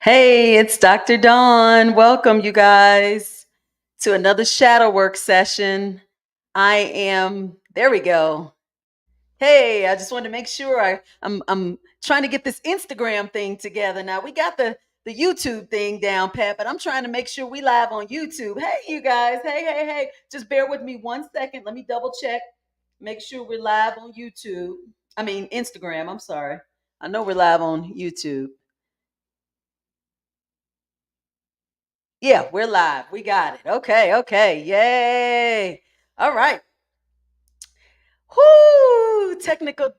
Hey, it's Dr. Dawn. Welcome, you guys, to another shadow work session. There we go. Hey, I just wanted to make sure I'm trying to get this Instagram thing together. Now we got the YouTube thing down pat, but I'm trying to make sure we live on YouTube. Hey, you guys. Hey. Just bear with me 1 second. Let me double check. Make sure we're live on YouTube. I mean, Instagram. I'm sorry. I know we're live on YouTube. Yeah, we're live. We got it. Okay. Yay. All right. Whoo! Technical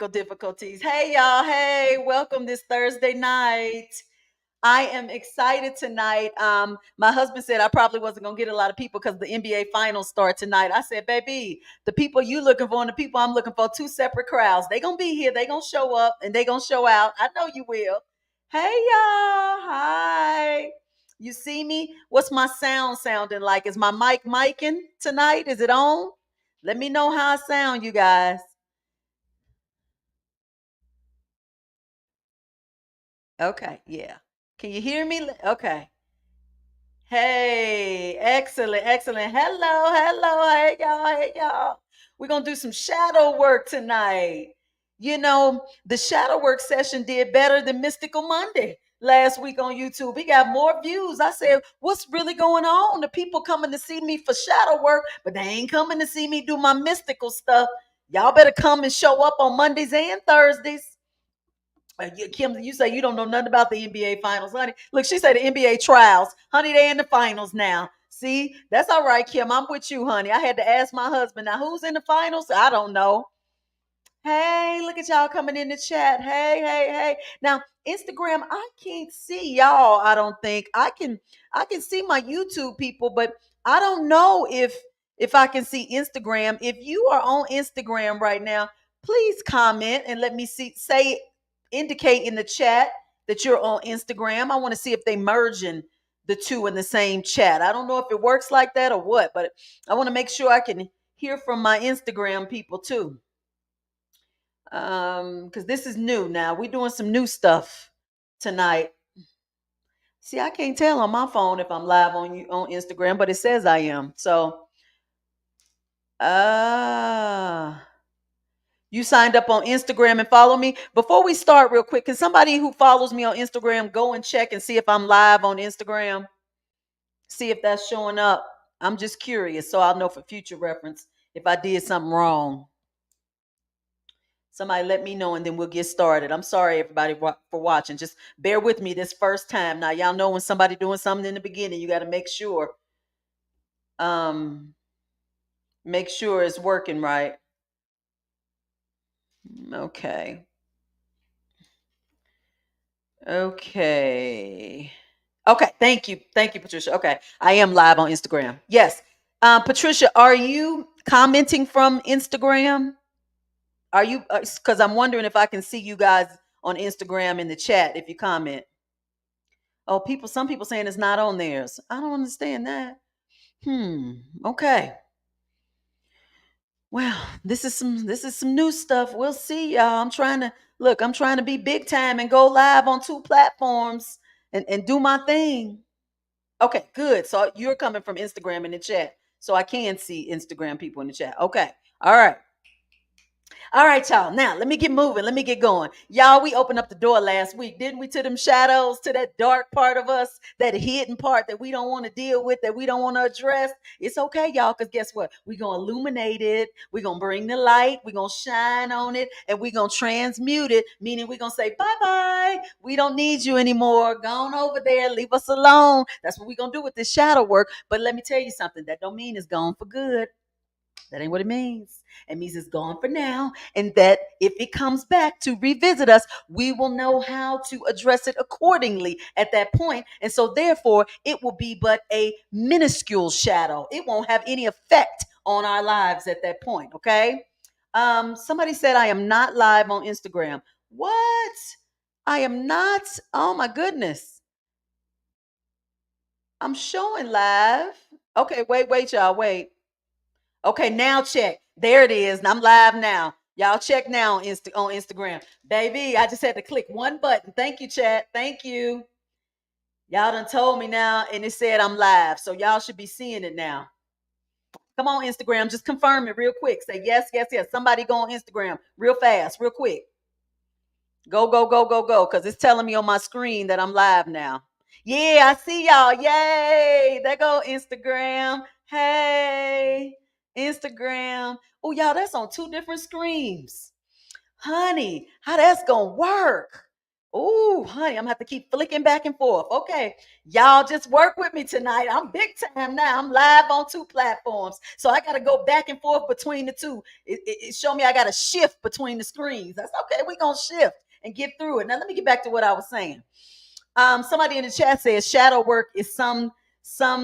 difficulties. Hey, y'all. Hey, welcome this Thursday night. I am excited tonight. My husband said I probably wasn't gonna get a lot of people because the NBA finals start tonight. I said, baby, the people you looking for and the people I'm looking for, two separate crowds. They gonna be here, they gonna show up and they gonna show out. I know you will. Hey y'all. Hi. You see me? What's my sound sounding like? Is my mic micing tonight? Is it on? Let me know how I sound, you guys. Okay, yeah. Can you hear me? Okay. Hey, excellent. Hey y'all. We're gonna do some shadow work tonight. The shadow work session did better than Mystical Monday last week on YouTube. We got more views. I said, what's really going on? The people coming to see me for shadow work, but they ain't coming to see me do my mystical stuff. Y'all better come and show up on Mondays and Thursdays. Kim, you say you don't know nothing about the NBA finals, honey. Look, she said the NBA trials. Honey, they in the finals now. See, that's all right, Kim. I'm with you, honey. I had to ask my husband. Now, who's in the finals? I don't know. Hey, look at y'all coming in the chat. Hey. Now, Instagram, I can't see y'all, I don't think. I can see my YouTube people, but I don't know if I can see Instagram. If you are on Instagram right now, please comment and let me see say indicate in the chat that you're on Instagram. I want to see if they merging the two in the same chat. I don't know if it works like that or what, but I want to make sure I can hear from my Instagram people too, because this is new. Now we're doing some new stuff tonight. See, I can't tell on my phone if I'm live on you on Instagram, but it says I am. So uh you signed up on Instagram and follow me. Before we start, real quick, can somebody who follows me on Instagram go and check and see if I'm live on Instagram? See if that's showing up. I'm just curious, so I'll know for future reference if I did something wrong. Somebody let me know and then we'll get started. I'm sorry, everybody, for watching. Just bear with me this first time. Now, y'all know when somebody doing something in the beginning, you got to um, make sure it's working right. Okay. Okay. Okay. Thank you, Patricia. Okay. I am live on Instagram. Yes. Patricia, are you commenting from Instagram? Are you? Because I'm wondering if I can see you guys on Instagram in the chat if you comment. Oh, some people saying it's not on theirs. I don't understand that. Okay. Well, this is some new stuff. We'll see, y'all. I'm trying to be big time and go live on two platforms and do my thing. Okay, good. So you're coming from Instagram in the chat. So I can see Instagram people in the chat. Okay. All right. All right, y'all. Now let me get moving. Let me get going. Y'all, we opened up the door last week, didn't we? To them shadows, to that dark part of us, that hidden part that we don't want to deal with, that we don't want to address. It's okay, y'all, because guess what? We're going to illuminate it. We're going to bring the light. We're going to shine on it. And we're going to transmute it, meaning we're going to say, bye bye. We don't need you anymore. Go on over there. Leave us alone. That's what we're going to do with this shadow work. But let me tell you something. That don't mean it's gone for good. That ain't what it means. It means it's gone for now. And that if it comes back to revisit us, we will know how to address it accordingly at that point. And so, therefore, it will be but a minuscule shadow. It won't have any effect on our lives at that point. Okay. Somebody said I am not live on Instagram. What? I am not. Oh my goodness. I'm showing live. Okay, wait, y'all. Wait. Okay, now check. There it is. I'm live now. Y'all check now on Instagram. Baby, I just had to click one button. Thank you, chat. Thank you. Y'all done told me now, and it said I'm live. So y'all should be seeing it now. Come on, Instagram. Just confirm it real quick. Say yes, yes, yes. Somebody go on Instagram real fast, real quick. Go, go, go, go, go. Because it's telling me on my screen that I'm live now. Yeah, I see y'all. Yay. There go Instagram. Hey, Instagram. Oh, y'all, that's on two different screens. Honey, how that's gonna work? Oh, honey, I'm gonna have to keep flicking back and forth. Okay, y'all just work with me tonight. I'm big time now. I'm live on two platforms, so I gotta go back and forth between the two. It show me I gotta shift between the screens. That's okay. We gonna shift and get through it. Now let me get back to what I was saying. Somebody in the chat says shadow work is some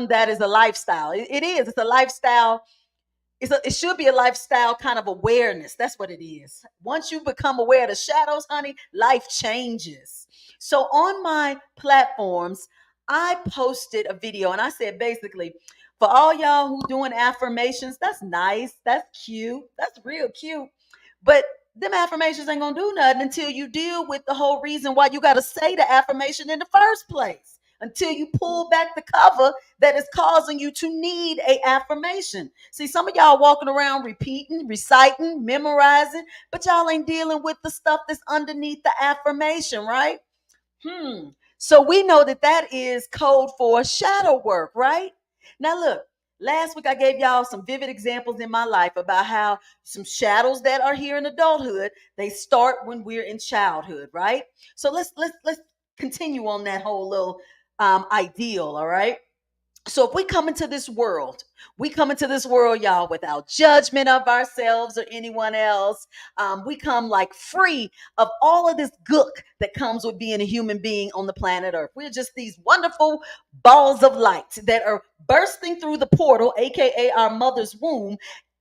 that is a lifestyle. It is. It's a lifestyle. It should be a lifestyle kind of awareness. That's what it is. Once you become aware of the shadows, honey, life changes. So on my platforms, I posted a video and I said basically, for all y'all who doing affirmations, that's nice. That's cute. That's real cute. But them affirmations ain't gonna do nothing until you deal with the whole reason why you got to say the affirmation in the first place. Until you pull back the cover that is causing you to need a affirmation. See, some of y'all walking around repeating, reciting, memorizing, but y'all ain't dealing with the stuff that's underneath the affirmation, right? So we know that that is code for shadow work, right? Now look, last week I gave y'all some vivid examples in my life about how some shadows that are here in adulthood, they start when we're in childhood, right? So let's continue on that whole little ideal, all right? So if we come into this world, we come into this world, y'all, without judgment of ourselves or anyone else. We come like free of all of this gook that comes with being a human being on the planet Earth. We're just these wonderful balls of light that are bursting through the portal, aka our mother's womb,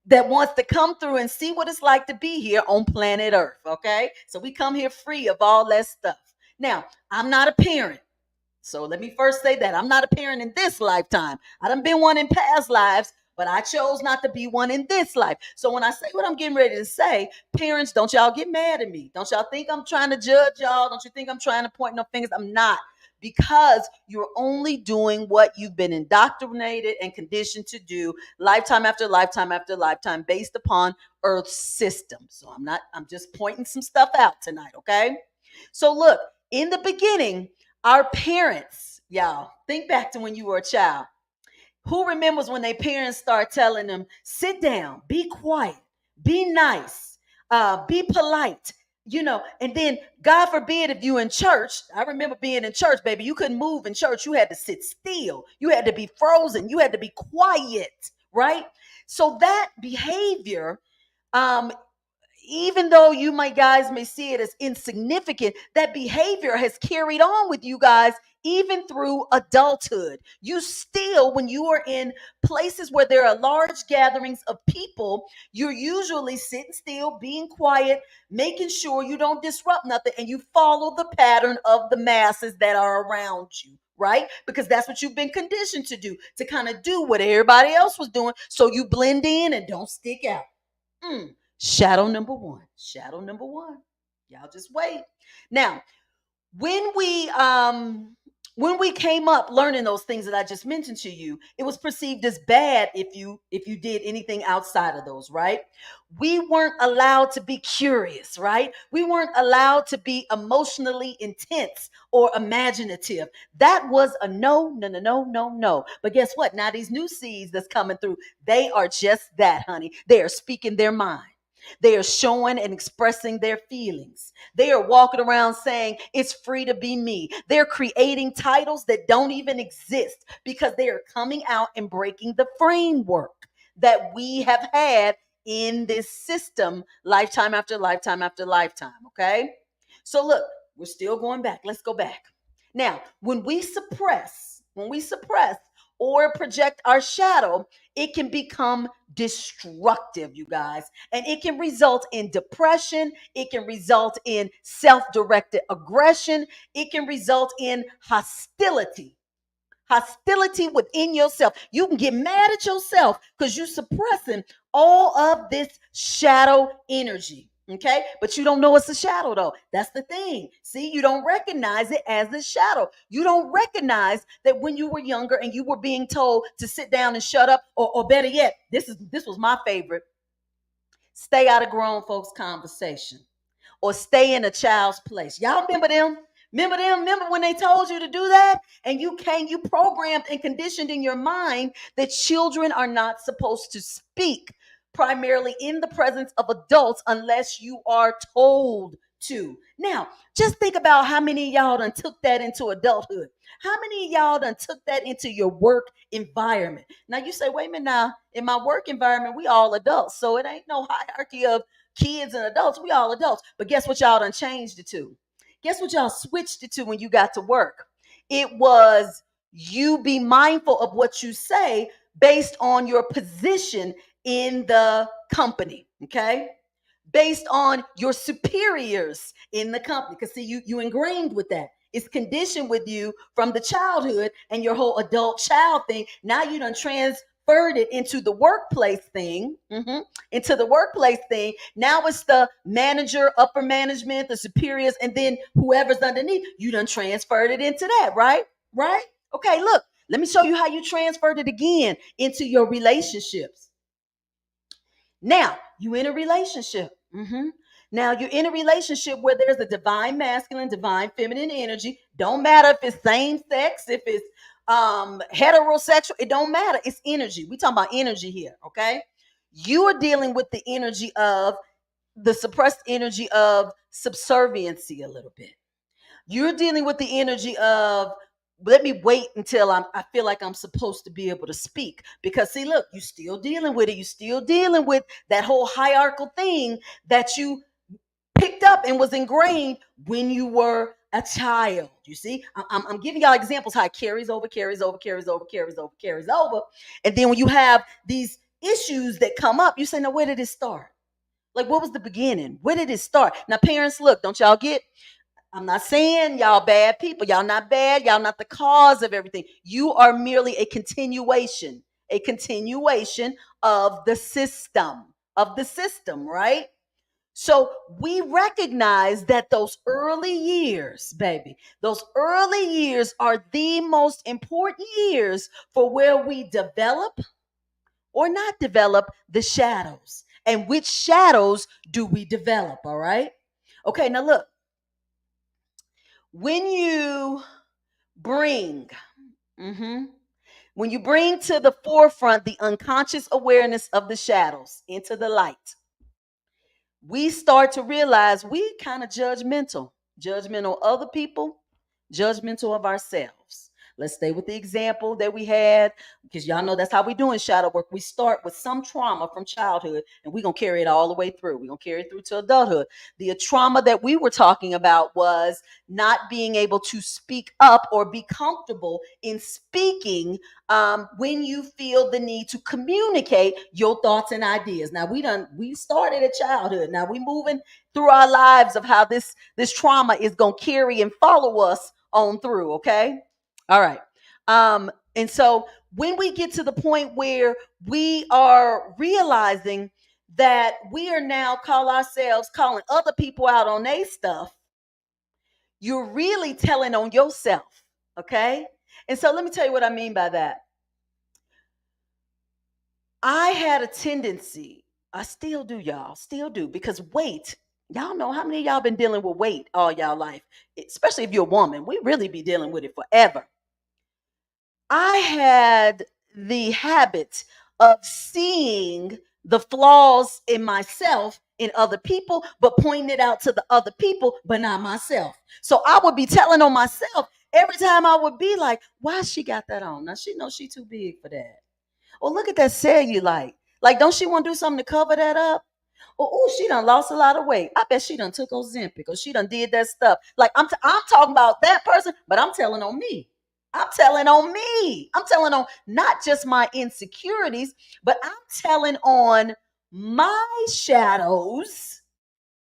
that wants to come through and see what it's like to be here on planet Earth. Okay, so we come here free of all that stuff. Now, I'm not a parent. So let me first say that I'm not a parent in this lifetime. I done been one in past lives, but I chose not to be one in this life. So when I say what I'm getting ready to say, parents, don't y'all get mad at me. Don't y'all think I'm trying to judge y'all. Don't you think I'm trying to point no fingers? I'm not. Because you're only doing what you've been indoctrinated and conditioned to do lifetime after lifetime after lifetime based upon Earth's system. So I'm just pointing some stuff out tonight, okay? So look, in the beginning, our parents, y'all, think back to when you were a child. Who remembers when their parents start telling them, sit down, be quiet, be nice, be polite, and then God forbid if you in church, I remember being in church, baby, you couldn't move in church. You had to sit still. You had to be frozen. You had to be quiet, right? So that behavior, um, even though you guys may see it as insignificant, that behavior has carried on with you guys even through adulthood. You still, when you are in places where there are large gatherings of people, you're usually sitting still, being quiet, making sure you don't disrupt nothing, and you follow the pattern of the masses that are around you. Right? Because that's what you've been conditioned to do, to kind of do what everybody else was doing. So you blend in and don't stick out. Shadow number one. Shadow number one. Y'all just wait. Now, when we came up learning those things that I just mentioned to you, it was perceived as bad if you did anything outside of those, right? We weren't allowed to be curious, right? We weren't allowed to be emotionally intense or imaginative. That was a no, no, no, no, no, no. But guess what? Now these new seeds that's coming through, they are just that, honey. They are speaking their mind. They are showing and expressing their feelings. They are walking around saying it's free to be me. They're creating titles that don't even exist because they are coming out and breaking the framework that we have had in this system lifetime after lifetime after lifetime. Okay. So look, we're still going back. Let's go back. Now, when we suppress or project our shadow, it can become destructive, you guys. And it can result in depression. It can result in self directed aggression. It can result in hostility within yourself. You can get mad at yourself because you're suppressing all of this shadow energy. Okay, but you don't know it's a shadow though. That's the thing. See, you don't recognize it as a shadow. You don't recognize that when you were younger and you were being told to sit down and shut up, or better yet, this was my favorite. Stay out of grown folks' conversation or stay in a child's place. Y'all remember them? Remember them? Remember when they told you to do that? And you programmed and conditioned in your mind that children are not supposed to speak primarily in the presence of adults unless you are told to. Now, just think about how many of y'all done took that into adulthood. How many of y'all done took that into your work environment? Now you say, wait a minute now, in my work environment, we all adults. So it ain't no hierarchy of kids and adults. We all adults. But guess what y'all done changed it to? Guess what y'all switched it to when you got to work? It was you be mindful of what you say based on your position in the company. Okay, based on your superiors in the company. Because see, you ingrained with that. It's conditioned with you from the childhood and your whole adult child thing. Now you done transferred it into the workplace thing. Into the workplace thing. Now it's the manager, upper management, the superiors, and then whoever's underneath. You done transferred it into that, right? Right? Okay, look, let me show you how you transferred it again into your relationships. Now, you in a relationship. Now, you're in a relationship where there's a divine masculine, divine feminine energy. Don't matter if it's same sex, if it's heterosexual, it don't matter. It's energy. We talking about energy here, okay? You are dealing with the energy of the suppressed energy of subserviency a little bit. You're dealing with the energy of let me wait until I feel like I'm supposed to be able to speak. Because see, look, you still dealing with it. You still dealing with that whole hierarchical thing that you picked up and was ingrained when you were a child. You see, I'm giving y'all examples how it carries over, carries over, carries over, carries over, carries over. And then when you have these issues that come up, you say, now where did it start? Like, what was the beginning? Where did it start? Now, parents, look, don't y'all get, I'm not saying y'all bad people. Y'all not bad. Y'all not the cause of everything. You are merely a continuation of the system, right? So we recognize that those early years, baby, those early years are the most important years for where we develop or not develop the shadows. And which shadows do we develop? All right. Okay. Now look, when you bring, mhm, when you bring to the forefront the unconscious awareness of the shadows into the light, we start to realize we kind of judgmental of other people, judgmental of ourselves. Let's stay with the example that we had, because y'all know that's how we do in shadow work. We start with some trauma from childhood and we're going to carry it all the way through. We're going to carry it through to adulthood. The trauma that we were talking about was not being able to speak up or be comfortable in speaking when you feel the need to communicate your thoughts and ideas. Now we started at childhood. Now we moving through our lives of how this trauma is going to carry and follow us on through. Okay, all right. And so when we get to the point where we are realizing that we are now calling other people out on their stuff, you're really telling on yourself. Okay, and so let me tell you what I mean by that. I had a tendency, I still do, y'all, still do, because weight, y'all know how many of y'all been dealing with weight all y'all life, especially if you're a woman. We really be dealing with it forever. I had the habit of seeing the flaws in myself in other people, but pointing it out to the other people, but not myself. So I would be telling on myself every time I would be like, why she got that on? Now she knows she too big for that. Well, look at that cellulite. Like, don't she want to do something to cover that up? Oh, she done lost a lot of weight. I bet she done took Ozempic or she done did that stuff. Like, I'm talking about that person, but I'm telling on me. I'm telling on me. I'm telling on not just my insecurities, but I'm telling on my shadows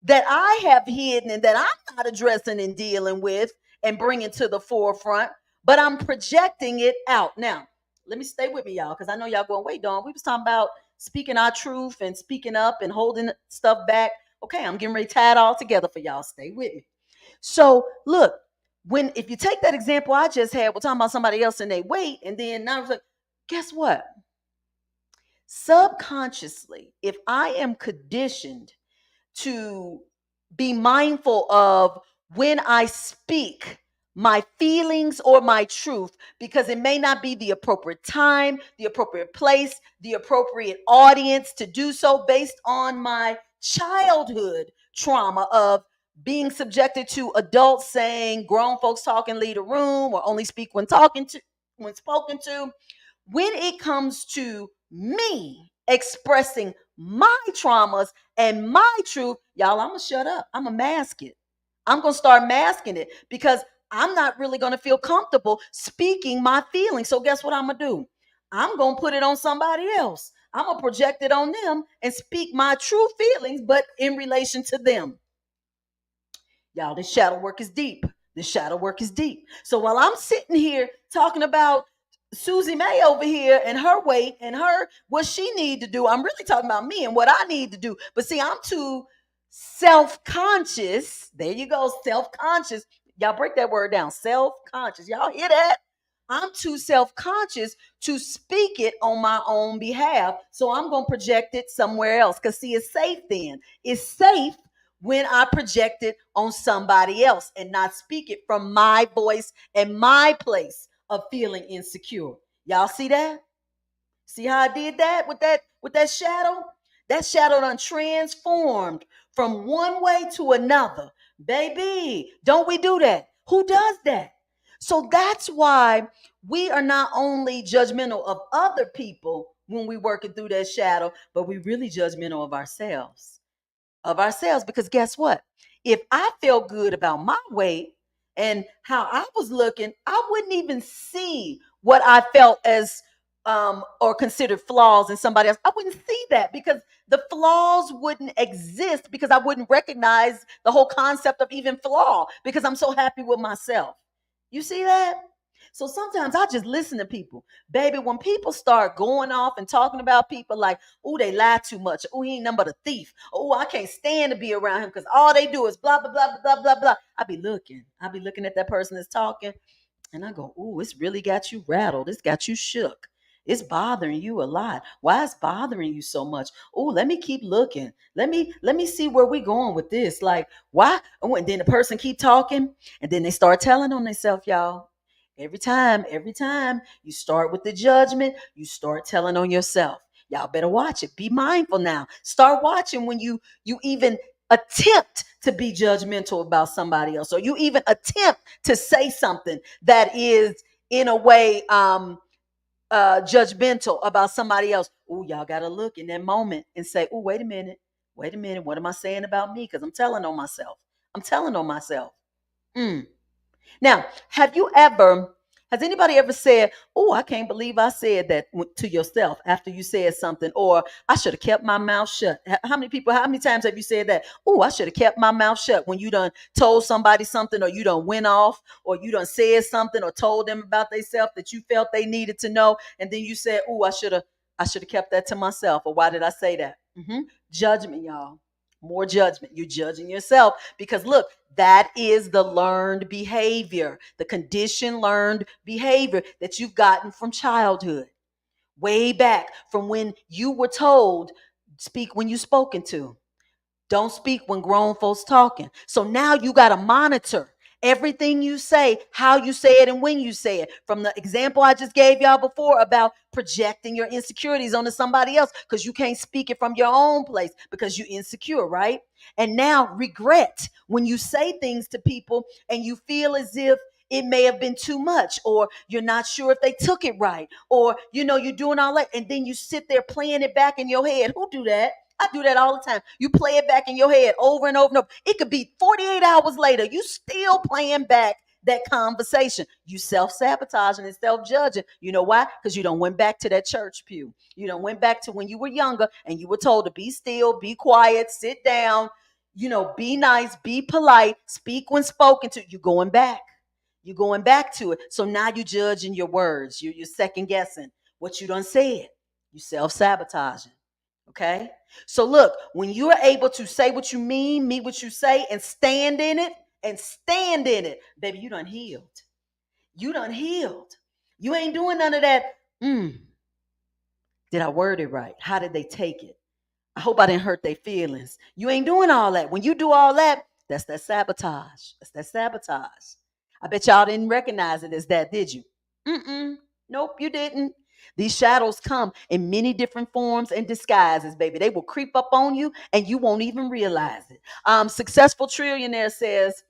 that I have hidden and that I'm not addressing and dealing with and bringing to the forefront, but I'm projecting it out. Now, let me stay with me, y'all, because I know y'all going, wait, Dawn, we was talking about speaking our truth and speaking up and holding stuff back. Okay, I'm getting ready to tie it all together for y'all. Stay with me. So look, if you take that example I just had, we're talking about somebody else and they weight, and then now it's like, guess what? Subconsciously, if I am conditioned to be mindful of when I speak my feelings or my truth, because it may not be the appropriate time, the appropriate place, the appropriate audience to do so, based on my childhood trauma of being subjected to adults saying grown folks talking, leave the room, or only speak when spoken to. When it comes to me expressing my traumas and my truth, y'all, I'm gonna shut up. I'm gonna mask it. I'm gonna start masking it because I'm not really gonna feel comfortable speaking my feelings. So guess what I'm gonna do? I'm gonna put it on somebody else. I'm gonna project it on them and speak my true feelings, but in relation to them. Y'all, this shadow work is deep. This shadow work is deep. So while I'm sitting here talking about Susie May over here and her weight and her what she need to do, I'm really talking about me and what I need to do. But see, I'm too self-conscious. There you go, self-conscious. Y'all break that word down. Self-conscious. Y'all hear that? I'm too self-conscious to speak it on my own behalf. So I'm going to project it somewhere else. Because see, it's safe then. It's safe when I project it on somebody else and not speak it from my voice and my place of feeling insecure. Y'all see that? See how I did that with that shadow? That shadow done transformed from one way to another. Baby, don't we do that? Who does that? So that's why we are not only judgmental of other people when we working through that shadow, but we really judgmental of ourselves, because guess what? If I felt good about my weight and how I was looking, I wouldn't even see what I felt as or considered flaws in somebody else. I wouldn't see that because the flaws wouldn't exist, because I wouldn't recognize the whole concept of even flaw, because I'm so happy with myself. You see that? So sometimes I just listen to people. Baby, when people start going off and talking about people like, oh, they lie too much. Oh, he ain't nothing but a thief. Oh, I can't stand to be around him because all they do is blah, blah, blah, blah, blah, blah. I be looking. at that person that's talking, and I go, oh, it's really got you rattled. It's got you shook. It's bothering you a lot. Why is bothering you so much? Oh, let me keep looking. Let me see where we going with this. Like, why? Oh, and then the person keep talking, and then they start telling on themselves, y'all. Every time you start with the judgment, you start telling on yourself. Y'all better watch it. Be mindful now. Start watching when you even attempt to be judgmental about somebody else, or you even attempt to say something that is in a way judgmental about somebody else. Oh, y'all gotta look in that moment and say, oh, wait a minute, what am I saying about me? Because I'm telling on myself. I'm telling on myself. Mm. Now, has anybody ever said, oh, I can't believe I said that to yourself after you said something, or I should have kept my mouth shut? How many times have you said that? Oh, I should have kept my mouth shut when you done told somebody something, or you done went off, or you done said something, or told them about themselves that you felt they needed to know. And then you said, oh, I should have kept that to myself. Or why did I say that? Judgment, y'all. More judgment. You're judging yourself because look, that is the learned behavior, the conditioned learned behavior that you've gotten from childhood, way back from when you were told, speak when you're spoken to. Don't speak when grown folks talking. So now you got to monitor everything you say, how you say it, and when you say it. From the example I just gave y'all before about projecting your insecurities onto somebody else because you can't speak it from your own place because you're insecure, right? And now regret when you say things to people and you feel as if it may have been too much, or you're not sure if they took it right, or you're doing all that, and then you sit there playing it back in your head. Who do that? I do that all the time. You play it back in your head over and over and over. It could be 48 hours later. You still playing back that conversation. You self-sabotaging and self-judging. You know why? Because you don't went back to that church pew. You don't went back to when you were younger and you were told to be still, be quiet, sit down, be nice, be polite, speak when spoken to. You're going back. You're going back to it. So now you're judging your words. You're second guessing what you done said. You self-sabotaging. Okay. So look, when you are able to say what you mean what you say, and stand in it, baby, you done healed. You done healed. You ain't doing none of that. Did I word it right? How did they take it? I hope I didn't hurt their feelings. You ain't doing all that. When you do all that, that's that sabotage. That's that sabotage. I bet y'all didn't recognize it as that, did you? Mm-mm. Nope, you didn't. These shadows come in many different forms and disguises, baby. They will creep up on you and you won't even realize it. Successful Trillionaire says,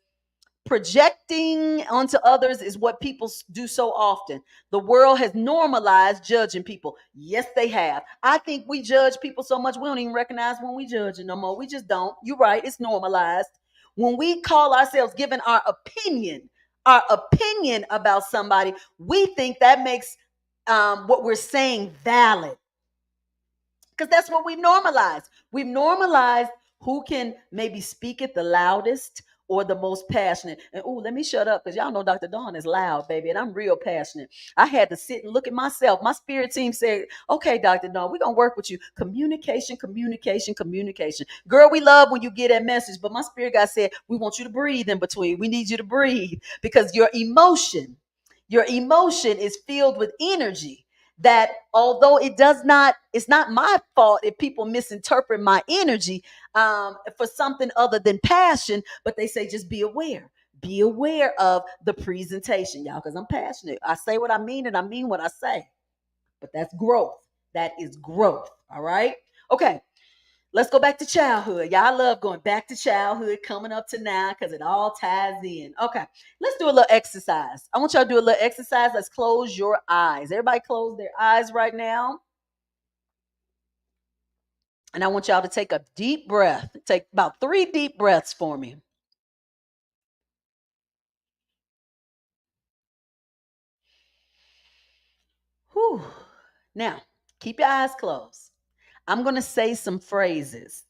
projecting onto others is what people do so often. The world has normalized judging people. Yes, they have. I think we judge people so much we don't even recognize when we judge it no more. We just don't. You're right. It's normalized. When we call ourselves giving our opinion about somebody, we think that makes what we're saying valid, because that's what we've normalized. We've normalized who can maybe speak it the loudest or the most passionate. And oh, let me shut up, because y'all know Dr. Dawn is loud, baby, and I'm real passionate. I had to sit and look at myself. My spirit team said, okay, Dr. Dawn, we're going to work with you. Communication, communication, communication. Girl, we love when you get that message, but my spirit guy said, we want you to breathe in between. We need you to breathe, because your emotion is filled with energy that, although it's not my fault if people misinterpret my energy for something other than passion, but they say just be aware of the presentation, y'all, because I'm passionate. I say what I mean and I mean what I say. But that's growth. That is growth. All right. Okay. Let's go back to childhood. Y'all love going back to childhood, coming up to now, because it all ties in. Okay, let's do a little exercise. I want y'all to do a little exercise. Let's close your eyes. Everybody close their eyes right now. And I want y'all to take a deep breath. Take about 3 deep breaths for me. Whew. Now, keep your eyes closed. I'm going to say some phrases.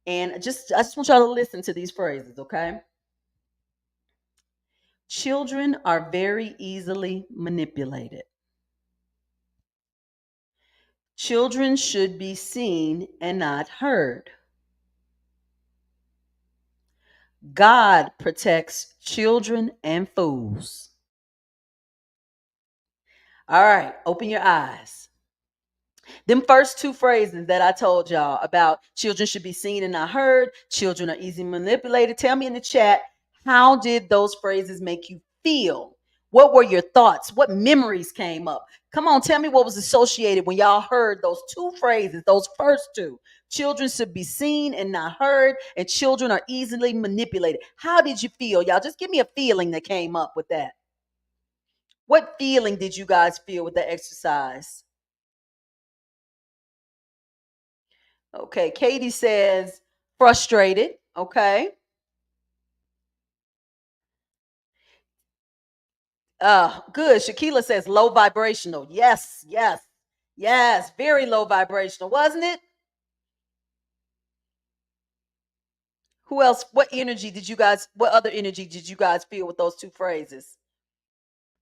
And I just want y'all to listen to these phrases, okay? Children are very easily manipulated. Children should be seen and not heard. God protects children and fools. All right, open your eyes. Them first 2 phrases that I told y'all about children should be seen and not heard, children are easily manipulated. Tell me in the chat, how did those phrases make you feel? What were your thoughts? What memories came up? Come on, tell me what was associated when y'all heard those 2 phrases, those first 2. Children should be seen and not heard, and children are easily manipulated. How did you feel, y'all? Just give me a feeling that came up with that. What feeling did you guys feel with the exercise? Okay, Katie says frustrated. Okay. Good. Shakila says low vibrational. Yes, yes, yes. Very low vibrational, wasn't it? Who else? What other energy did you guys feel with those 2 phrases?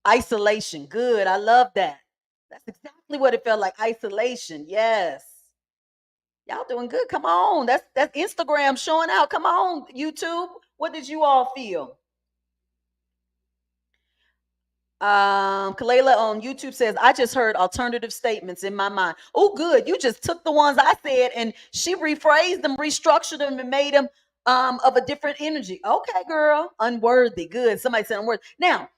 Isolation. Good. I love that. That's exactly what it felt like. Isolation. Yes. Y'all doing good. Come on. That's Instagram showing out. Come on, YouTube. What did you all feel? Kalela on YouTube says, I just heard alternative statements in my mind. Oh, good. You just took the ones I said and she rephrased them, restructured them, and made them of a different energy. Okay, girl. Unworthy. Good. Somebody said unworthy. Now,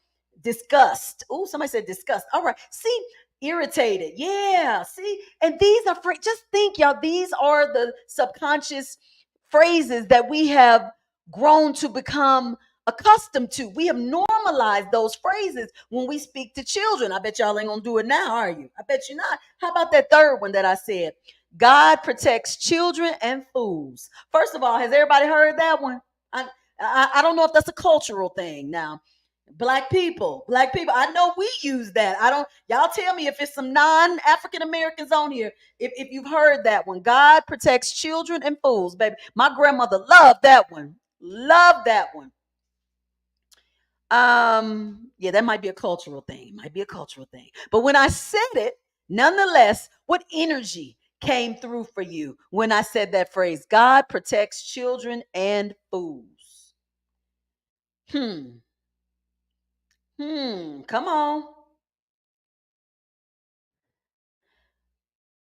disgust. Oh, somebody said disgust. All right. See, irritated. Yeah. See, and these are just think, y'all, these are the subconscious phrases that we have grown to become accustomed to. We have normalized those phrases when we speak to children. I bet y'all ain't gonna do it now, are you? I bet you not. How about that third one that I said? God protects children and fools. First of all, has everybody heard that one? I don't know if that's a cultural thing now. Black people. I know we use that. I don't. Y'all tell me if it's some non-African Americans on here. If you've heard that one, God protects children and fools, baby. My grandmother loved that one. Loved that one. Yeah, that might be a cultural thing. Might be a cultural thing. But when I said it, nonetheless, what energy came through for you when I said that phrase. God protects children and fools. Hmm. Come on.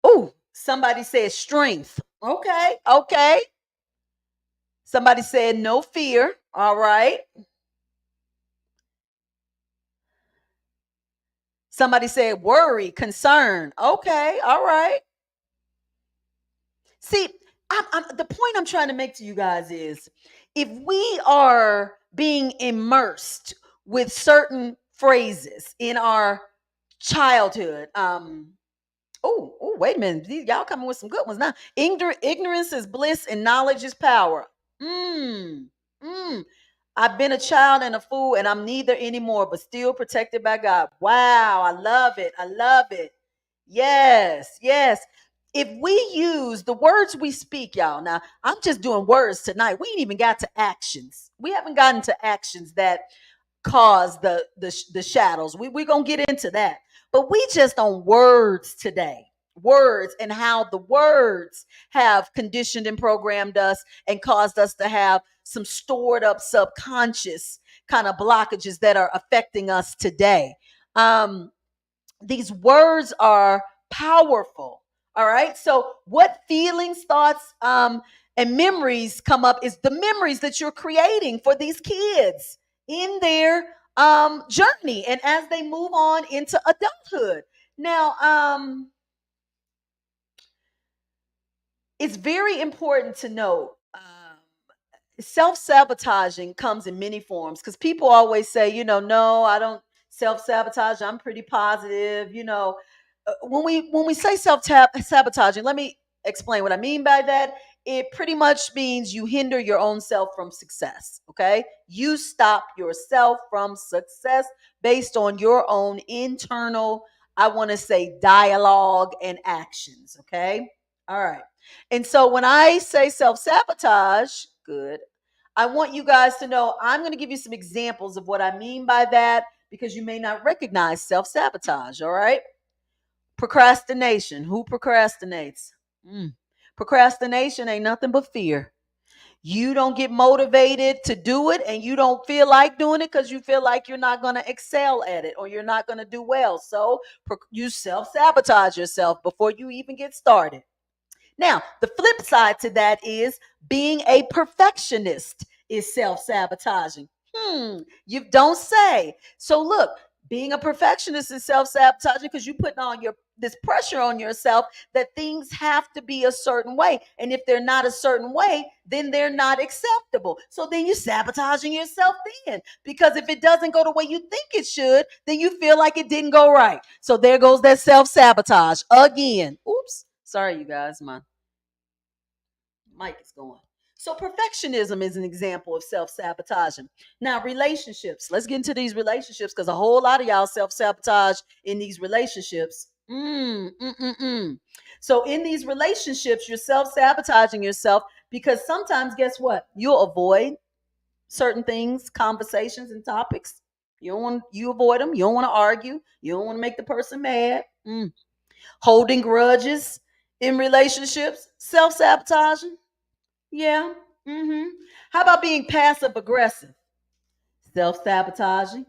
Oh, somebody said strength. Okay. Okay. Somebody said no fear. All right. Somebody said worry, concern. Okay. All right. See, the point I'm trying to make to you guys is if we are being immersed with certain phrases in our childhood, wait a minute. Y'all coming with some good ones now. Ignorance is bliss and knowledge is power. Mm, mm. I've been a child and a fool, and I'm neither anymore, but still protected by God. Wow, I love it. I love it. Yes, yes. If we use the words we speak, y'all, now I'm just doing words tonight. We ain't even got to actions. We haven't gotten to actions that cause the shadows. We're gonna get into that. But we just on words today. Words and how the words have conditioned and programmed us and caused us to have some stored up subconscious kind of blockages that are affecting us today. These words are powerful. All right. So, what feelings, thoughts, and memories come up is the memories that you're creating for these kids in their journey and as they move on into adulthood. Now, it's very important to note self-sabotaging comes in many forms because people always say, no, I don't self-sabotage, I'm pretty positive. When we say self-sabotaging, let me explain what I mean by that. It pretty much means you hinder your own self from success. Okay, you stop yourself from success based on your own internal, I want to say, dialogue and actions. Okay, all right. And so when I say self-sabotage, good, I want you guys to know I'm going to give you some examples of what I mean by that because you may not recognize self sabotage. All right. Procrastination. Who procrastinates? Mm. Procrastination ain't nothing but fear. You don't get motivated to do it and you don't feel like doing it because you feel like you're not going to excel at it or you're not going to do well. So you self sabotage yourself before you even get started. Now, the flip side to that is being a perfectionist is self-sabotaging. You don't say. So look, being a perfectionist is self-sabotaging because you put on this pressure on yourself that things have to be a certain way. And if they're not a certain way, then they're not acceptable. So then you're sabotaging yourself then. Because if it doesn't go the way you think it should, then you feel like it didn't go right. So there goes that self-sabotage again. Oops. Sorry, you guys. My mic is going. So perfectionism is an example of self-sabotaging. Now, relationships. Let's get into these relationships because a whole lot of y'all self-sabotage in these relationships. So in these relationships, you're self-sabotaging yourself because sometimes, guess what? You'll avoid certain things, conversations, and topics. You avoid them. You don't want to argue. You don't want to make the person mad. Holding grudges in relationships, self-sabotaging. Yeah. How about being passive aggressive? Self sabotaging.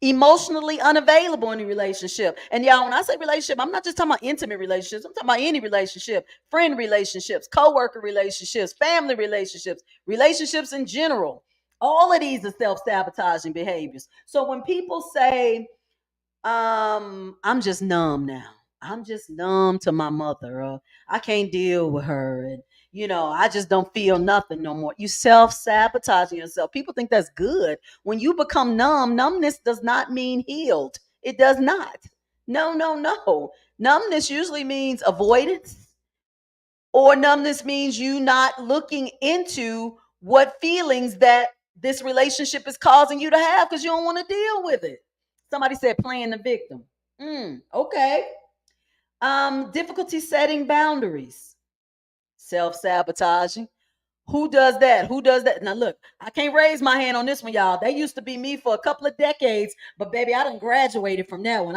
Emotionally unavailable in a relationship. And y'all, when I say relationship, I'm not just talking about intimate relationships. I'm talking about any relationship, friend relationships, co-worker relationships, family relationships, relationships in general. All of these are self-sabotaging behaviors. So when people say, I'm just numb now. I'm just numb to my mother. I can't deal with her. And, I just don't feel nothing no more. You self-sabotaging yourself. People think that's good. When you become numb, numbness does not mean healed. It does not. No, no, no. Numbness usually means avoidance, or numbness means you not looking into what feelings that this relationship is causing you to have because you don't want to deal with it. Somebody said playing the victim. Okay. Difficulty setting boundaries, self sabotaging. Who does that? Who does that? Now look, I can't raise my hand on this one, y'all. They used to be me for a couple of decades, but baby, I done graduated from that one.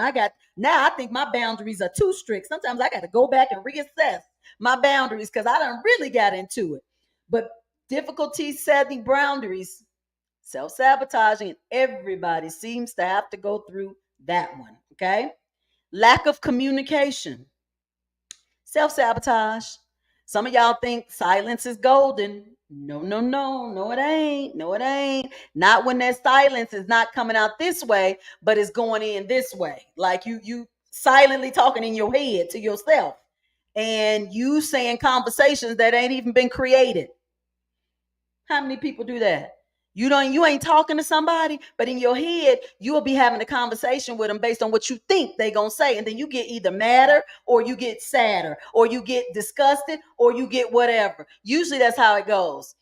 Now I think my boundaries are too strict. Sometimes I got to go back and reassess my boundaries because I done really got into it. But difficulty setting boundaries, self-sabotaging, everybody seems to have to go through that one. Okay. Lack of communication. Self sabotage. Some of y'all think silence is golden. No, no, no, no, it ain't. No, it ain't. Not when that silence is not coming out this way, but it's going in this way. Like you silently talking in your head to yourself, and you saying conversations that ain't even been created. How many people do that? You ain't talking to somebody, but in your head, you will be having a conversation with them based on what you think they gonna say. And then you get either madder or you get sadder, or you get disgusted, or you get whatever. Usually that's how it goes.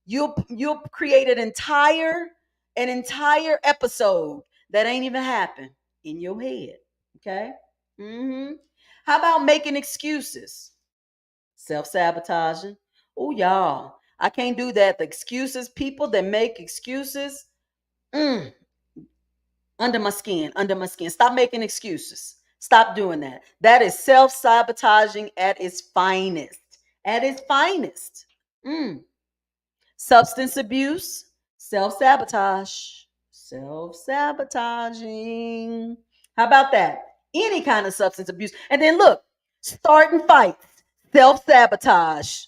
You'll create an entire episode that ain't even happened in your head. Okay. How about making excuses? Self-sabotaging. Oh, y'all, I can't do that. The excuses, people that make excuses, mm, under my skin, under my skin. Stop making excuses. Stop doing that. That is self-sabotaging at its finest. At its finest. Mm. Substance abuse, self-sabotage, self-sabotaging. How about that? Any kind of substance abuse. And then look, starting fights, self-sabotage.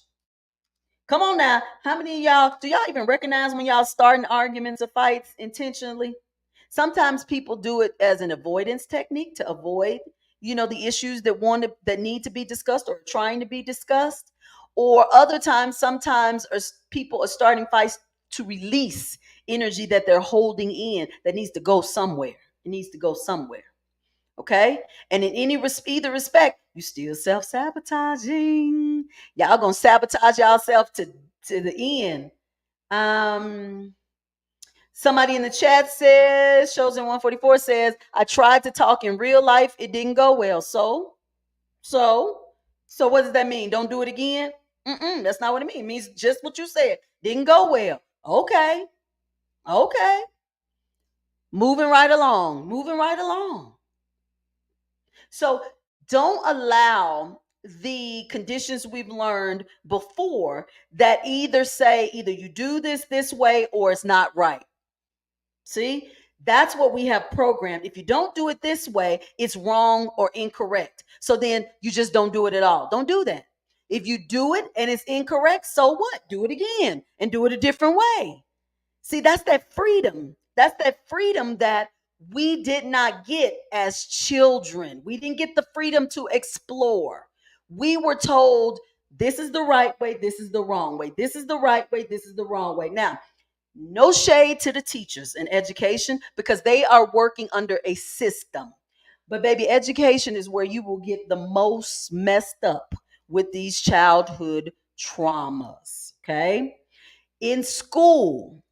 Come on now. How many of y'all do y'all even recognize when y'all starting arguments or fights intentionally? Sometimes people do it as an avoidance technique to avoid, the issues that need to be discussed or trying to be discussed. Or other times, sometimes people are starting fights to release energy that they're holding in that needs to go somewhere. It needs to go somewhere. Okay. And in either respect, you still self-sabotaging. Y'all gonna sabotage yourself to the end. Um Somebody in the chat says, Chosen 144 says, I tried to talk in real life, it didn't go well. So, so what does that mean? Don't do it again? That's not what it means. It means just what you said. Didn't go well. Okay. Okay. Moving right along. Moving right along. So don't allow the conditions we've learned before that either you do this way or it's not right. See, that's what we have programmed. If you don't do it this way, it's wrong or incorrect. So then you just don't do it at all. Don't do that. If you do it and it's incorrect, so what? Do it again and do it a different way. See, that's that freedom. That's that freedom that we did not get as children. We didn't get the freedom to explore. We were told this is the right way, this is the wrong way. This is the right way, this is the wrong way. Now, no shade to the teachers in education because they are working under a system. But baby, education is where you will get the most messed up with these childhood traumas. Okay. In school,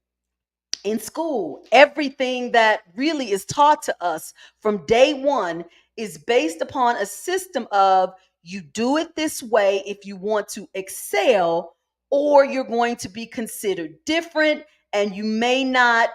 everything that really is taught to us from day one is based upon a system of you do it this way if you want to excel, or you're going to be considered different and you may not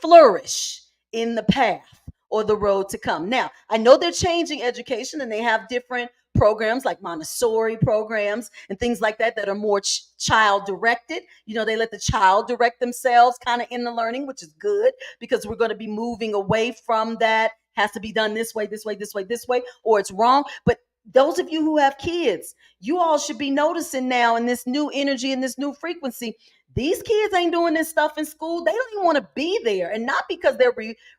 flourish in the path or the road to come. Now, I know they're changing education and they have different programs like Montessori programs and things like that are more child directed. They let the child direct themselves kind of in the learning, which is good because we're going to be moving away from that. Has to be done this way, this way, this way, this way, or it's wrong. But those of you who have kids, you all should be noticing now in this new energy and this new frequency. These kids ain't doing this stuff in school. They don't even want to be there. And not because they're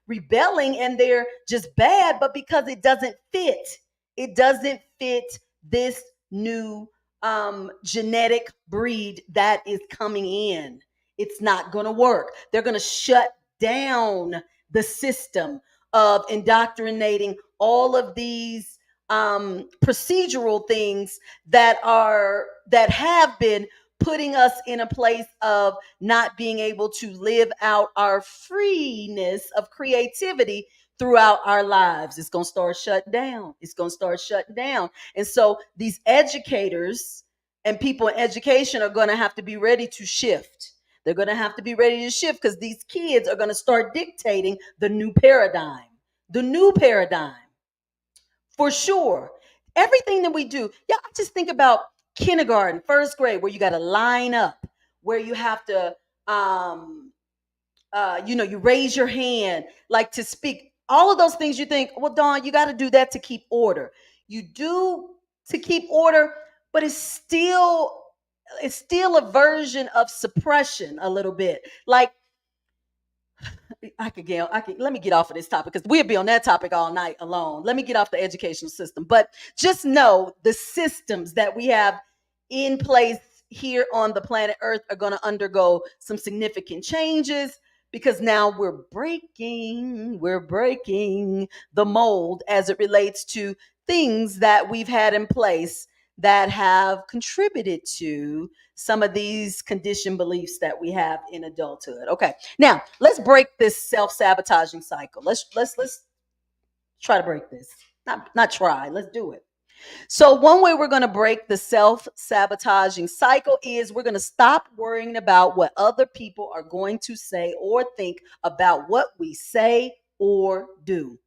rebelling and they're just bad, but because it doesn't fit. It doesn't fit this new genetic breed that is coming in. It's not going to work. They're going to shut down the system of indoctrinating all of these procedural things that have been putting us in a place of not being able to live out our freeness of creativity throughout our lives. It's going to start shutting down. It's going to start shutting down. And so these educators And people in education are going to have to be ready to shift. They're going to have to be ready to shift because these kids are going to start dictating the new paradigm. The new paradigm, for sure. Everything that we do, yeah, I just think about kindergarten, first grade, where you got to line up, where you have to, you raise your hand, like to speak. All of those things you think, well, Dawn, you got to do that to keep order. You do to keep order, but it's still a version of suppression a little bit. Like I could let me get off of this topic because we'll be on that topic all night alone. Let me get off the educational system. But just know the systems that we have in place here on the planet Earth are going to undergo some significant changes because now we're breaking the mold as it relates to things that we've had in place that have contributed to some of these conditioned beliefs that we have in adulthood. Okay. Now, let's break this self-sabotaging cycle. Let's try to break this. Not try, let's do it. So one way we're going to break the self-sabotaging cycle is we're going to stop worrying about what other people are going to say or think about what we say or do.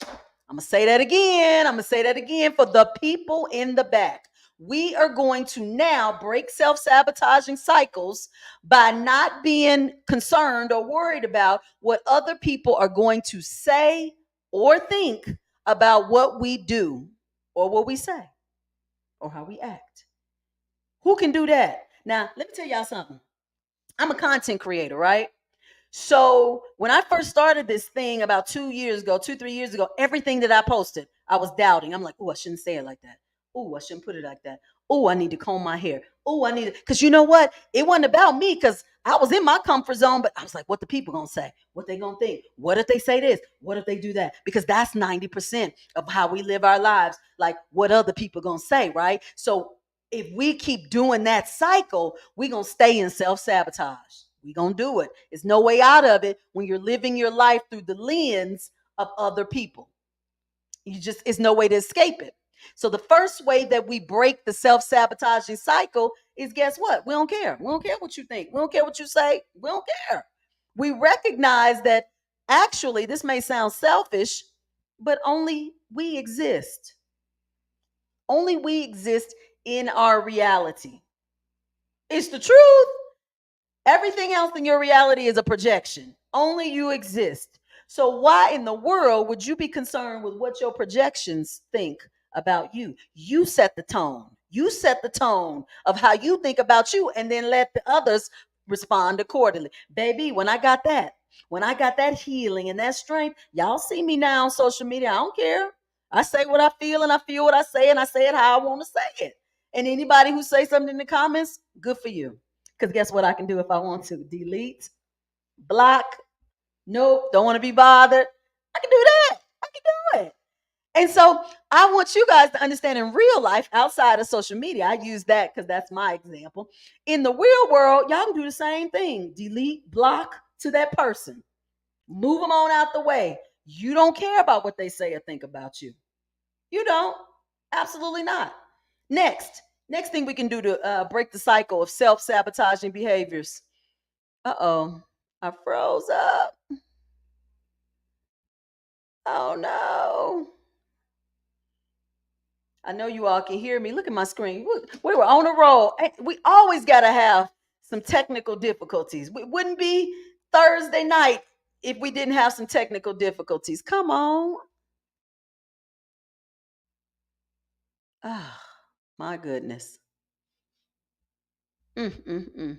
I'm going to say that again. I'm going to say that again for the people in the back. We are going to now break self sabotaging cycles by not being concerned or worried about what other people are going to say or think about what we do or what we say or how we act. Who can do that? Now, let me tell y'all something. I'm a content creator, right? So when I first started this thing about 2 years ago, 3 years ago, everything that I posted, I was doubting. I'm like, oh, I shouldn't say it like that. Oh, I shouldn't put it like that. Oh, I need to comb my hair. Oh, I need to, because you know what? It wasn't about me because I was in my comfort zone, but I was like, what the people gonna say? What they gonna think? What if they say this? What if they do that? Because that's 90% of how we live our lives. Like what other people gonna say, right? So if we keep doing that cycle, we're gonna stay in self-sabotage. We're gonna do it. There's no way out of it when you're living your life through the lens of other people. It's no way to escape it. So the first way that we break the self-sabotaging cycle is, guess what? We don't care. We don't care what you think. We don't care what you say. We don't care. We recognize that actually this may sound selfish, but only we exist. Only we exist in our reality. It's the truth. Everything else in your reality is a projection. Only you exist. So, why in the world would you be concerned with what your projections think about you? You set the tone. You set the tone of how you think about you, and then let the others respond accordingly. Baby, when I got that healing and that strength, y'all see me now on social media. I don't care. I say what I feel, and I feel what I say, and I say it how I want to say it. And anybody who says something in the comments, good for you. Because guess what I can do if I want to? Delete, block, nope, don't want to be bothered. I can do that. I can do it. And so I want you guys to understand in real life, outside of social media, I use that because that's my example. In the real world, y'all can do the same thing. Delete, block to that person. Move them on out the way. You don't care about what they say or think about you. You don't. Absolutely not. Next thing we can do to break the cycle of self-sabotaging behaviors. Uh-oh. I froze up. Oh no. I know you all can hear me. Look at my screen. We were on a roll. We always got to have some technical difficulties. It wouldn't be Thursday night if we didn't have some technical difficulties. Come on. Ah, my goodness. Mm, mm, mm.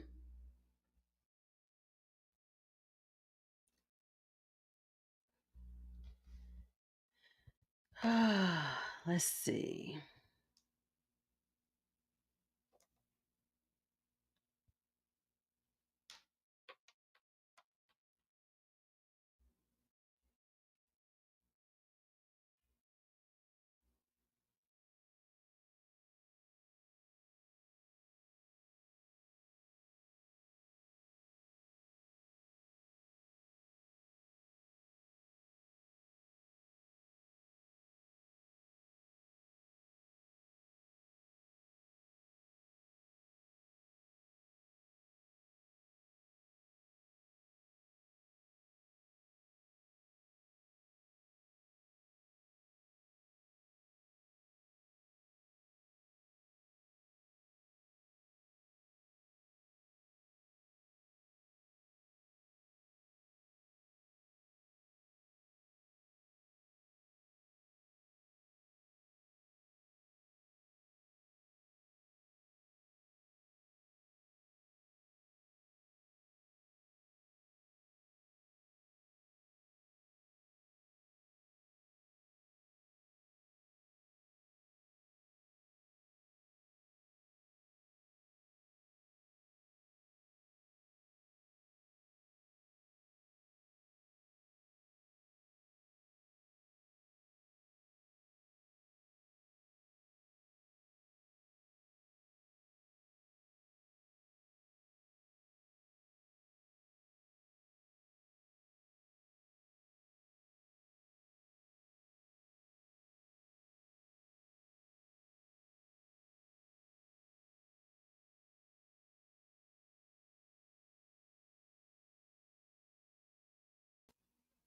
Let's see.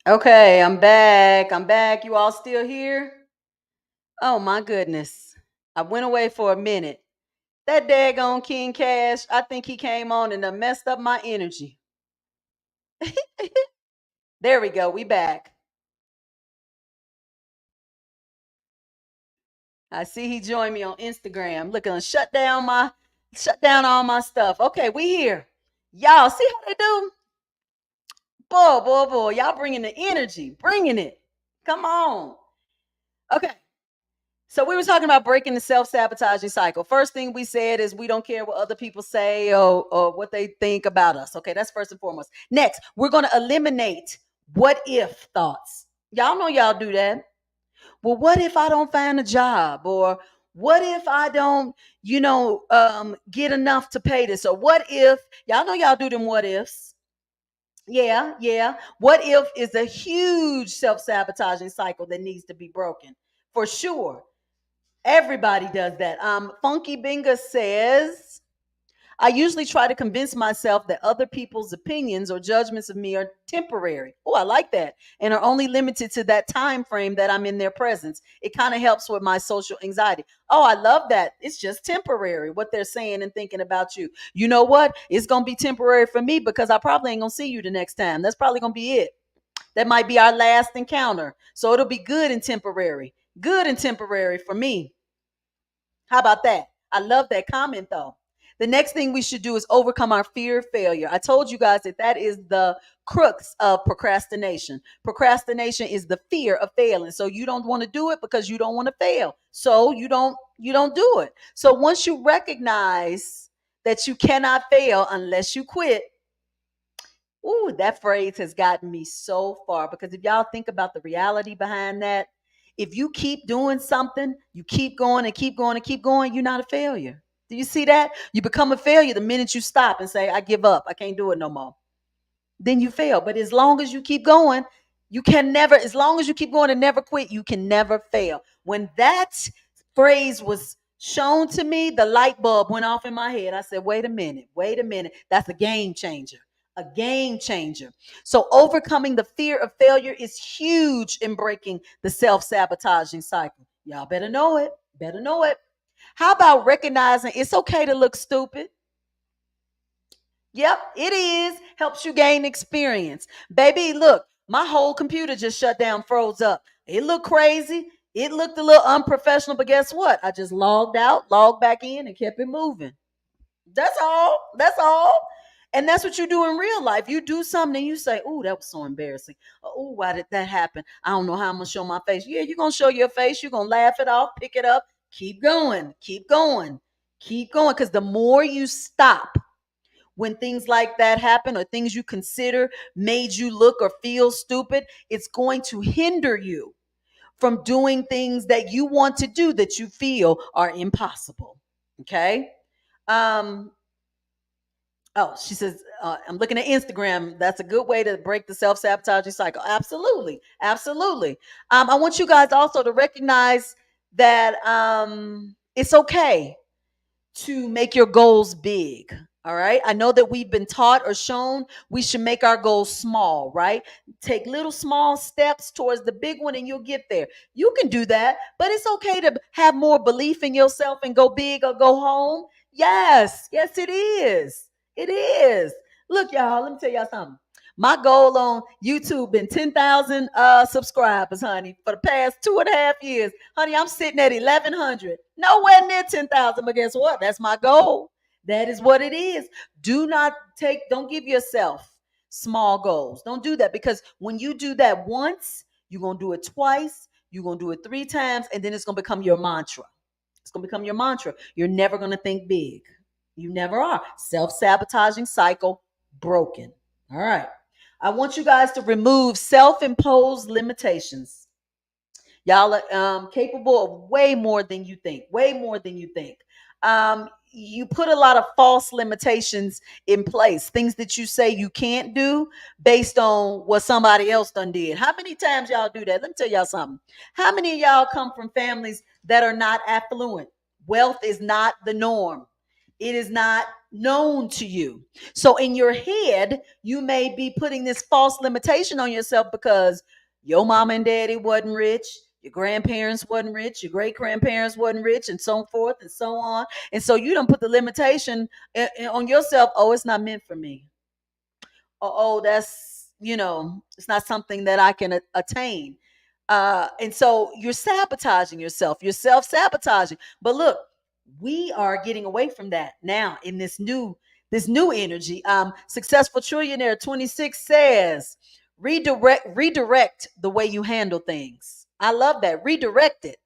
Okay, I'm back. I'm back. You all still here? Oh my goodness. I went away for a minute. That daggone King Cash, I think he came on and done messed up my energy. There we go. We back. I see he joined me on Instagram. Look, shut down all my stuff. Okay, we here. Y'all see how they do? Boy, boy, boy. Y'all bringing the energy, bringing it. Come on. Okay. So we were talking about breaking the self-sabotaging cycle. First thing we said is we don't care what other people say or what they think about us. Okay, that's first and foremost. Next, we're going to eliminate what if thoughts. Y'all know y'all do that. Well, what if I don't find a job? Or what if I don't, get enough to pay this? Or what if, y'all know y'all do them what ifs. Yeah, yeah. What if is a huge self-sabotaging cycle that needs to be broken for sure. Everybody does that. Funky Binga says, I usually try to convince myself that other people's opinions or judgments of me are temporary. Oh, I like that. And are only limited to that time frame that I'm in their presence. It kind of helps with my social anxiety. Oh, I love that. It's just temporary what they're saying and thinking about you. You know what? It's going to be temporary for me because I probably ain't going to see you the next time. That's probably going to be it. That might be our last encounter. So it'll be good and temporary. Good and temporary for me. How about that? I love that comment though. The next thing we should do is overcome our fear of failure. I told you guys that that is the crux of procrastination. Procrastination is the fear of failing. So you don't want to do it because you don't want to fail. So you don't do it. So once you recognize that you cannot fail unless you quit, ooh, that phrase has gotten me so far because if y'all think about the reality behind that, if you keep doing something, you keep going and keep going and keep going, you're not a failure. Do you see that? You become a failure the minute you stop and say, I give up. I can't do it no more. Then you fail. But as long as you keep going, you can never, as long as you keep going and never quit, you can never fail. When that phrase was shown to me, the light bulb went off in my head. I said, wait a minute. That's a game changer. A game changer. So, overcoming the fear of failure is huge in breaking the self sabotaging cycle. Y'all better know it. Better know it. How about recognizing it's okay to look stupid? Yep, it is. Helps you gain experience. Baby, look, my whole computer just shut down, froze up. It looked crazy. It looked a little unprofessional, but guess what? I just logged out, logged back in, and kept it moving. That's all. That's all. And that's what you do in real life. You do something and you say, "Oh, that was so embarrassing. Oh, why did that happen? I don't know how I'm gonna show my face." Yeah, you're gonna show your face. You're gonna laugh it off, pick it up, keep going, keep going, keep going. Because the more you stop when things like that happen or things you consider made you look or feel stupid, it's going to hinder you from doing things that you want to do that you feel are impossible. Okay. Um, oh, she says, I'm looking at Instagram. That's a good way to break the self sabotaging cycle. Absolutely. Absolutely. I want you guys also to recognize that it's okay to make your goals big. All right. I know that we've been taught or shown we should make our goals small, right? Take little small steps towards the big one and you'll get there. You can do that, but it's okay to have more belief in yourself and go big or go home. Yes. Yes, it is. It is. Look, y'all, let me tell y'all something. My goal on YouTube been 10,000 subscribers, honey, for the past 2.5 years. Honey, I'm sitting at 1,100. Nowhere near 10,000, but guess what? That's my goal. That is what it is. Don't give yourself small goals. Don't do that because when you do that once, you're going to do it twice, you're going to do it 3 times, and then it's going to become your mantra. It's going to become your mantra. You're never going to think big. You never are. Self sabotaging cycle broken. All right. I want you guys to remove self imposed limitations. Y'all are capable of way more than you think, way more than you think. You put a lot of false limitations in place, things that you say you can't do based on what somebody else done did. How many times y'all do that? Let me tell y'all something. How many of y'all come from families that are not affluent? Wealth is not the norm. It is not known to you. So in your head, you may be putting this false limitation on yourself because your mom and daddy wasn't rich, your grandparents wasn't rich, your great grandparents wasn't rich, and so forth and so on. And so you don't put the limitation on yourself. Oh, it's not meant for me. Oh, that's, it's not something that I can attain. And so you're sabotaging yourself. You're self-sabotaging. But look, we are getting away from that now in this new energy. Successful Trillionaire 26 says, redirect the way you handle things. I love that. Redirect it.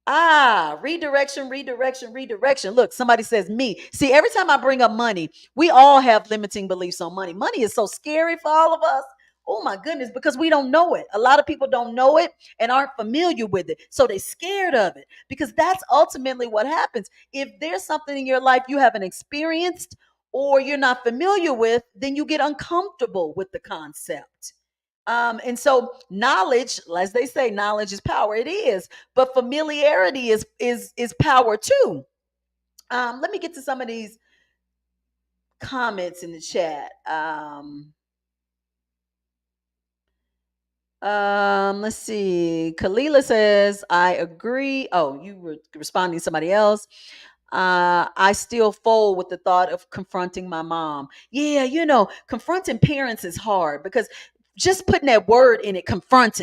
Redirection, redirection, redirection. Look, somebody says me. See, every time I bring up money, we all have limiting beliefs on money. Money is so scary for all of us. Oh my goodness, because we don't know it. A lot of people don't know it and aren't familiar with it. So they're scared of it because that's ultimately what happens. If there's something in your life you haven't experienced or you're not familiar with, then you get uncomfortable with the concept. And so knowledge, as they say, knowledge is power. It is, but familiarity is power too. Let me get to some of these comments in the chat. Let's see. Kalila says, I agree. Oh, you were responding to somebody else. I still fold with the thought of confronting my mom. Yeah, confronting parents is hard because just putting that word in it, confront,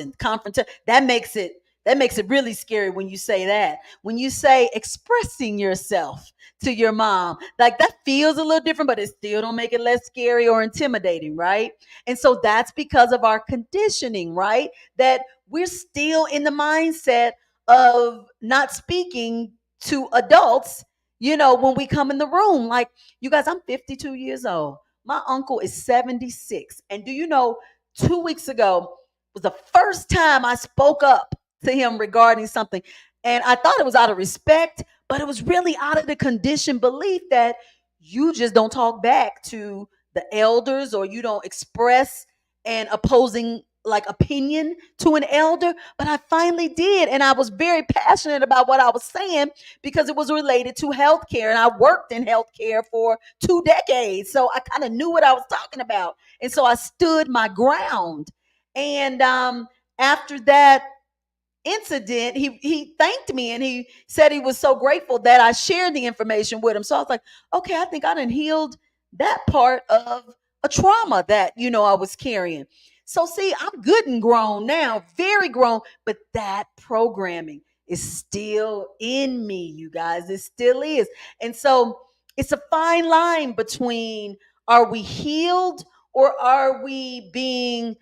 that makes it really scary when you say that. When you say expressing yourself to your mom, like that feels a little different, but it still don't make it less scary or intimidating, right? And so that's because of our conditioning, right? That we're still in the mindset of not speaking to adults, when we come in the room. Like, you guys, I'm 52 years old. My uncle is 76. And do you know, 2 weeks ago was the first time I spoke up to him regarding something. And I thought it was out of respect, but it was really out of the conditioned belief that you just don't talk back to the elders or you don't express an opposing like opinion to an elder. But I finally did, and I was very passionate about what I was saying because it was related to healthcare, and I worked in healthcare for 2 decades, so I kind of knew what I was talking about. And so I stood my ground. And after that incident, he thanked me and he said he was so grateful that I shared the information with him. So I was like, okay, I think I done healed that part of a trauma that I was carrying. So see, I'm good and grown now, very grown, but that programming is still in me, you guys. It still is. And so it's a fine line between, are we healed or are we being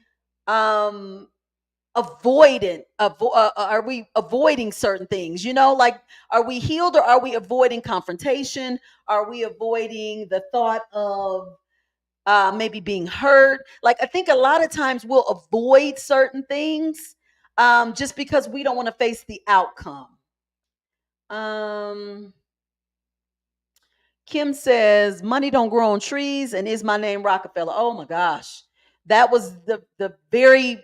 are we avoiding certain things, like, are we healed or are we avoiding confrontation? Are we avoiding the thought of maybe being hurt? Like, I think a lot of times we'll avoid certain things just because we don't want to face the outcome. um Kim says, money don't grow on trees, and is my name Rockefeller? Oh my gosh, that was the very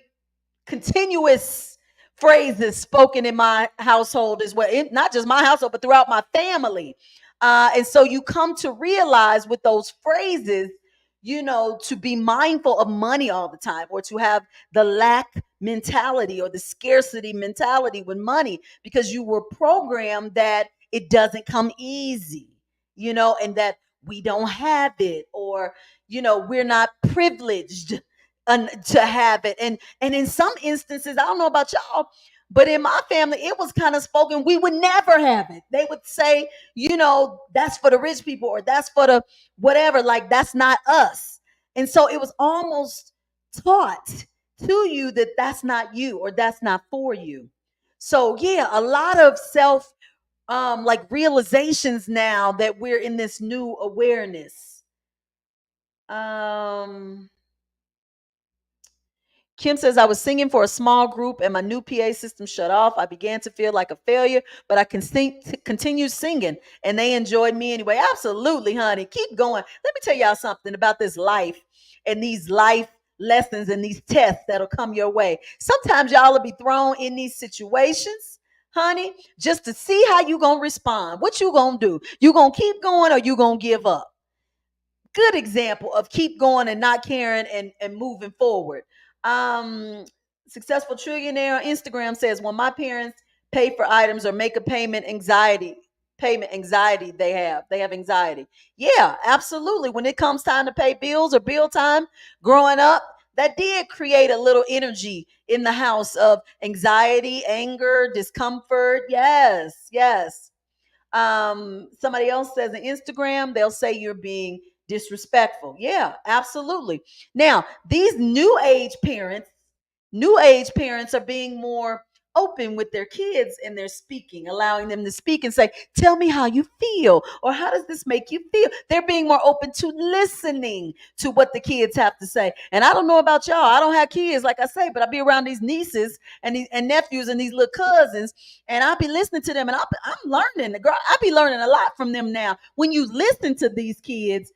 continuous phrases spoken in my household as well. Not just my household, but throughout my family. And so you come to realize with those phrases, to be mindful of money all the time, or to have the lack mentality or the scarcity mentality with money, because you were programmed that it doesn't come easy, and that we don't have it, or, we're not privileged to have it. And in some instances, I don't know about y'all, but in my family, it was kind of spoken, we would never have it. They would say, that's for the rich people, or that's for the whatever, like that's not us. And so it was almost taught to you that that's not you, or that's not for you. So yeah, a lot of self like realizations now that we're in this new awareness. um Kim says, I was singing for a small group and my new PA system shut off. I began to feel like a failure, but I continued singing and they enjoyed me anyway. Absolutely, honey. Keep going. Let me tell y'all something about this life and these life lessons and these tests that'll come your way. Sometimes y'all will be thrown in these situations, honey, just to see how you going to respond. What you going to do? You going to keep going or you going to give up? good example of keep going and not caring and moving forward. Um, Successful trillionaire on Instagram says, when my parents pay for items or make a payment anxiety they have anxiety. Yeah, absolutely. When it comes time to pay bills or bill time, growing up, that did create a little energy in the house of anxiety, anger, discomfort. Yes, yes. Somebody else says on Instagram, they'll say you're being disrespectful. Yeah, absolutely. Now, these new age parents are being more open with their kids and they're speaking, allowing them to speak and say, tell me how you feel, or how does this make you feel? They're being more open to listening to what the kids have to say. And I don't know about y'all, I don't have kids, like I say, but I be around these nieces and nephews and these little cousins, and I'll be listening to them, and I'm learning. Girl, I be learning a lot from them now. When you listen to these kids,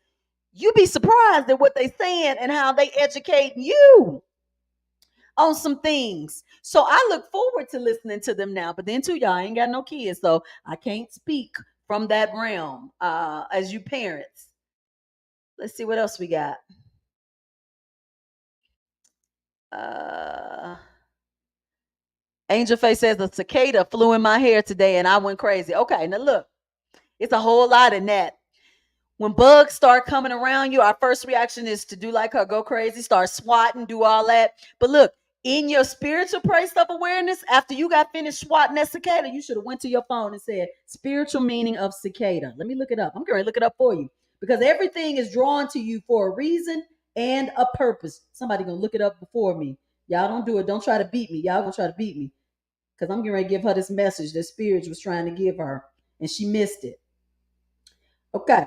you be surprised at what they saying and how they educate you on some things. So I look forward to listening to them now. But then too, y'all, I ain't got no kids, so I can't speak from that realm as you parents. Let's see what else we got. Uh Angel Face says a cicada flew in my hair today and I went crazy. Okay, now look, it's a whole lot in that. When bugs start coming around you, our first reaction is to do like her, go crazy, start swatting, do all that. But look, in your spiritual place of awareness, after you got finished swatting that cicada, you should have went to your phone and said spiritual meaning of cicada. Let me look it up. I'm going to look it up for you because everything is drawn to you for a reason and a purpose. Somebody going to look it up before me. Y'all don't do it. Don't try to beat me. Y'all going to try to beat me because I'm getting ready to give her this message that spirit was trying to give her and she missed it. Okay.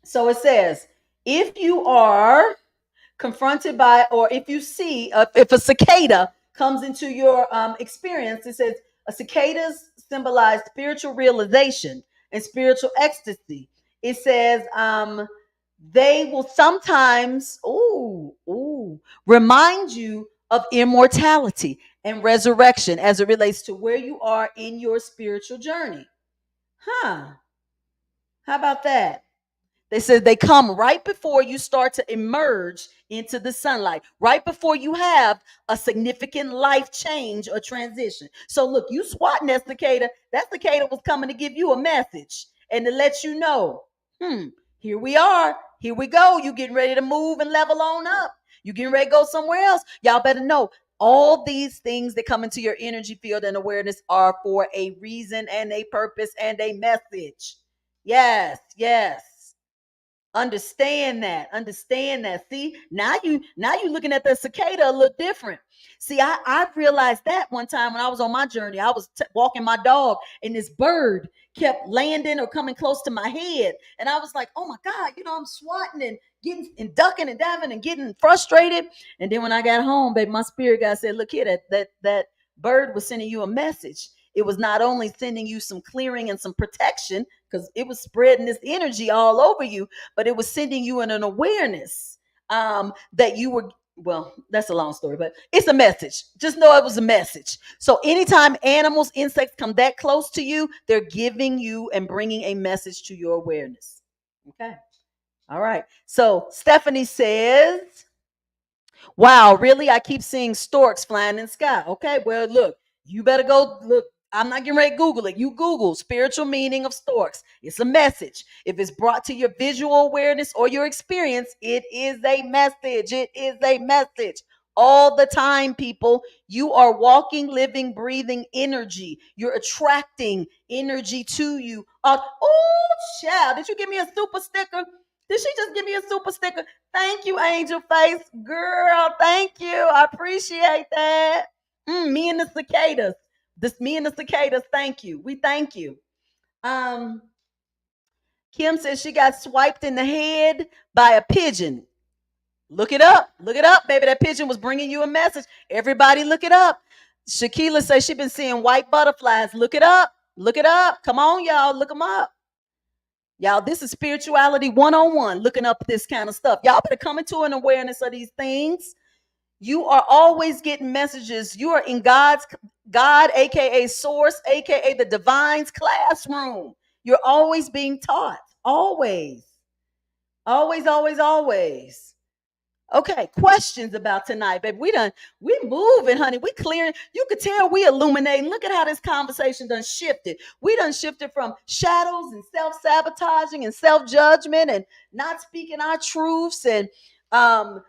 So it says, if you are confronted by, or if you see, if a cicada comes into your experience, it says cicadas symbolize spiritual realization and spiritual ecstasy. It says they will sometimes, remind you of immortality and resurrection as it relates to where you are in your spiritual journey. Huh? How about that? They said they come right before you start to emerge into the sunlight, right before you have a significant life change or transition. So, look, you swatting that cicada was coming to give you a message and to let you know, here we are, here we go. You getting ready to move and level on up. You getting ready to go somewhere else. Y'all better know all these things that come into your energy field and awareness are for a reason and a purpose and a message. Yes, yes. Understand that. See, now you looking at the cicada a little different. See, I realized that one time when I was on my journey. I was walking my dog and this bird kept landing or coming close to my head, and I was like, oh my god, I'm swatting and getting and ducking and diving and getting frustrated. And then when I got home, baby, my spirit guy said, look here, that bird was sending you a message. It was not only sending you some clearing and some protection because it was spreading this energy all over you, but it was sending you in an awareness that you were, well, that's a long story, but it's a message. Just know it was a message. So anytime animals, insects come that close to you, they're giving you and bringing a message to your awareness. Okay. All right. So Stephanie says, wow, really? I keep seeing storks flying in the sky. Okay, well, look, you better go look. I'm not getting ready to Google it. You Google spiritual meaning of storks. It's a message. If it's brought to your visual awareness or your experience, it is a message. It is a message. All the time, people, you are walking, living, breathing energy. You're attracting energy to you. Oh, child, did you give me a super sticker? Did she just give me a super sticker? Thank you, Angel Face. Girl, thank you. I appreciate that. Me and the cicadas. Me and the cicadas, thank you. We thank you. Um, Kim says she got swiped in the head by a pigeon. Look it up. Look it up, baby. That pigeon was bringing you a message. Everybody look it up. Shakila says she been seeing white butterflies. Look it up. Look it up. Come on, y'all. Look them up. Y'all, this is spirituality 101, looking up this kind of stuff. Y'all better come into an awareness of these things. You are always getting messages. You are in God, aka source, aka the divine's classroom. You're always being taught. Always. Always, always, always. Okay, questions about tonight, baby. We moving, honey. We clearing. You could tell we illuminating. Look at how this conversation done shifted. We done shifted from shadows and self-sabotaging and self-judgment and not speaking our truths and um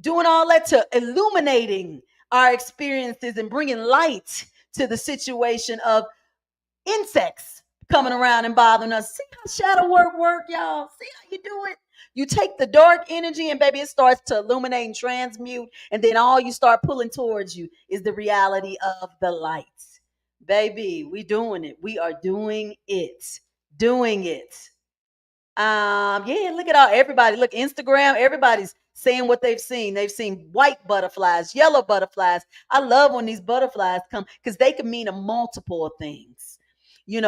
doing all that to illuminating our experiences and bringing light to the situation of insects coming around and bothering us. See how shadow work, y'all? See how you do it? You take the dark energy and baby, it starts to illuminate and transmute, and then all you start pulling towards you is the reality of the light. Baby, we doing it. We are doing it. Doing it. Yeah, look at all everybody. Look, Instagram, everybody's saying what they've seen. They've seen white butterflies, yellow butterflies. I love when these butterflies come because they can mean a multiple of things.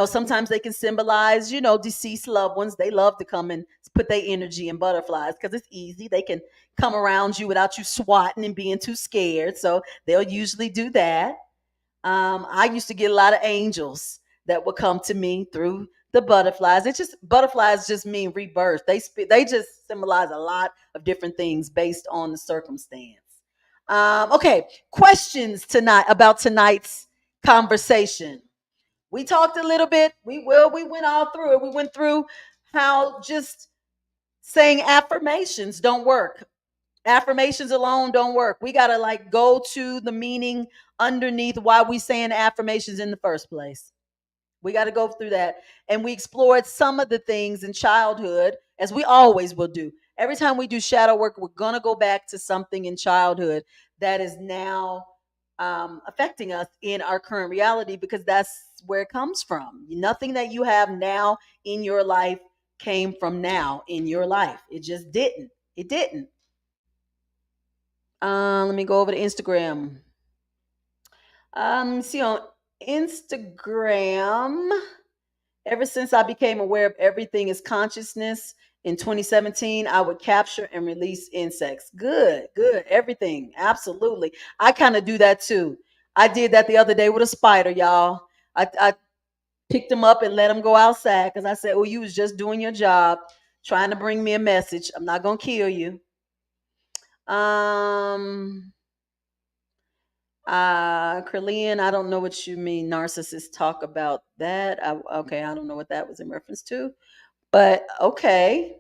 Sometimes they can symbolize, deceased loved ones. They love to come and put their energy in butterflies because it's easy. They can come around you without you swatting and being too scared. So they'll usually do that. I used to get a lot of angels that would come to me through the butterflies. It's just butterflies just mean rebirth. They just symbolize a lot of different things based on the circumstance. Okay, questions tonight about tonight's conversation. We talked a little bit. We went all through it. We went through how just saying affirmations don't work. Affirmations alone don't work. We got to like go to the meaning underneath why we saying affirmations in the first place. We got to go through that. And we explored some of the things in childhood, as we always will do. Every time we do shadow work, we're going to go back to something in childhood that is now affecting us in our current reality because that's where it comes from. Nothing that you have now in your life came from now in your life. It just didn't. It didn't. Let me go over to Instagram. See on Instagram. Ever since I became aware of everything is consciousness in 2017, I would capture and release insects. Good, good. Everything. Absolutely. I kind of do that too. I did that the other day with a spider, y'all. I picked him up and let him go outside because I said, oh, you was just doing your job, trying to bring me a message. I'm not going to kill you. Um, Curlian, I don't know what you mean. Narcissists talk about that. Okay, I don't know what that was in reference to, but okay.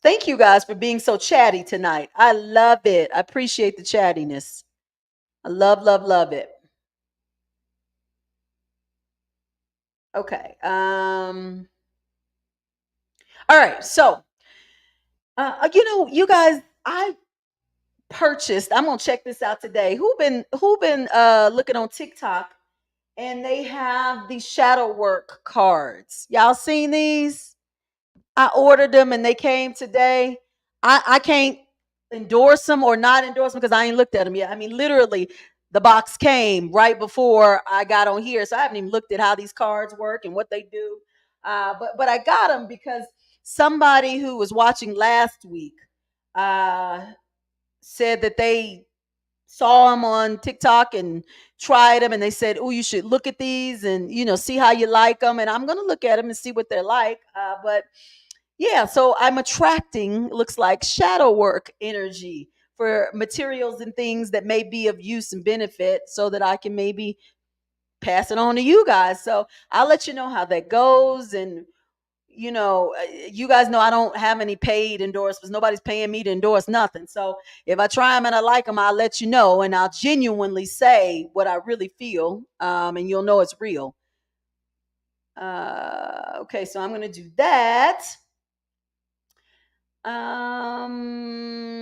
Thank you guys for being so chatty tonight. I love it. I appreciate the chattiness. I love, love, love it. Okay. All right. So, you guys, I purchased. I'm gonna check this out today. Who been looking on TikTok and they have these shadow work cards. Y'all seen these? I ordered them and they came today. I can't endorse them or not endorse them because I ain't looked at them yet. I mean, literally, the box came right before I got on here, so I haven't even looked at how these cards work and what they do. But I got them because somebody who was watching last week uh, said that they saw them on TikTok and tried them and they said, "Oh, you should look at these and see how you like them." And I'm going to look at them and see what they're like. But yeah, so I'm attracting looks like shadow work energy for materials and things that may be of use and benefit so that I can maybe pass it on to you guys. So I'll let you know how that goes and you guys know I don't have any paid endorsements. Nobody's paying me to endorse nothing. So if I try them and I like them, I'll let you know and I'll genuinely say what I really feel, and you'll know it's real. Okay, so I'm going to do that.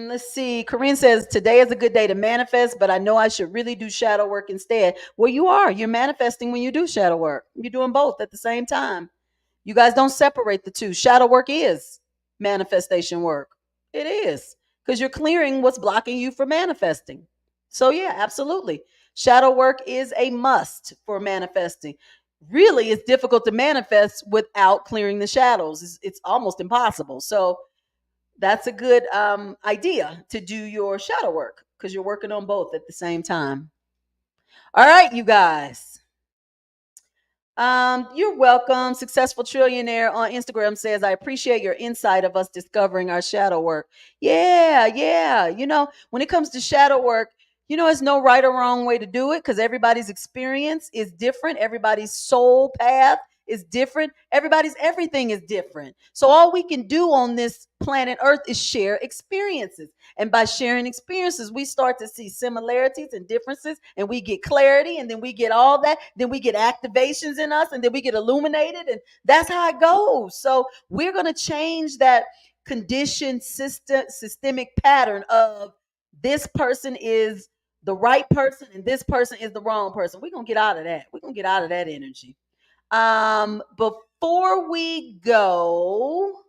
Let's see. Corinne says today is a good day to manifest, but I know I should really do shadow work instead. Well, you are. You're manifesting when you do shadow work. You're doing both at the same time. You guys don't separate the two. Shadow work is manifestation work. It is because you're clearing what's blocking you from manifesting. So, yeah, absolutely. Shadow work is a must for manifesting. Really, it's difficult to manifest without clearing the shadows. It's almost impossible. So, that's a good idea to do your shadow work because you're working on both at the same time. All right, you guys. You're welcome. Successful Trillionaire on Instagram says, I appreciate your insight of us discovering our shadow work. Yeah, yeah. When it comes to shadow work, there's no right or wrong way to do it because everybody's experience is different. Everybody's soul path is different. Everybody's everything is different. So all we can do on this planet Earth is share experiences. And by sharing experiences, we start to see similarities and differences, and we get clarity, and then we get all that. Then we get activations in us, and then we get illuminated, and that's how it goes. So we're going to change that conditioned systemic pattern of this person is the right person and this person is the wrong person. We're going to get out of that. We're going to get out of that energy. Before we go,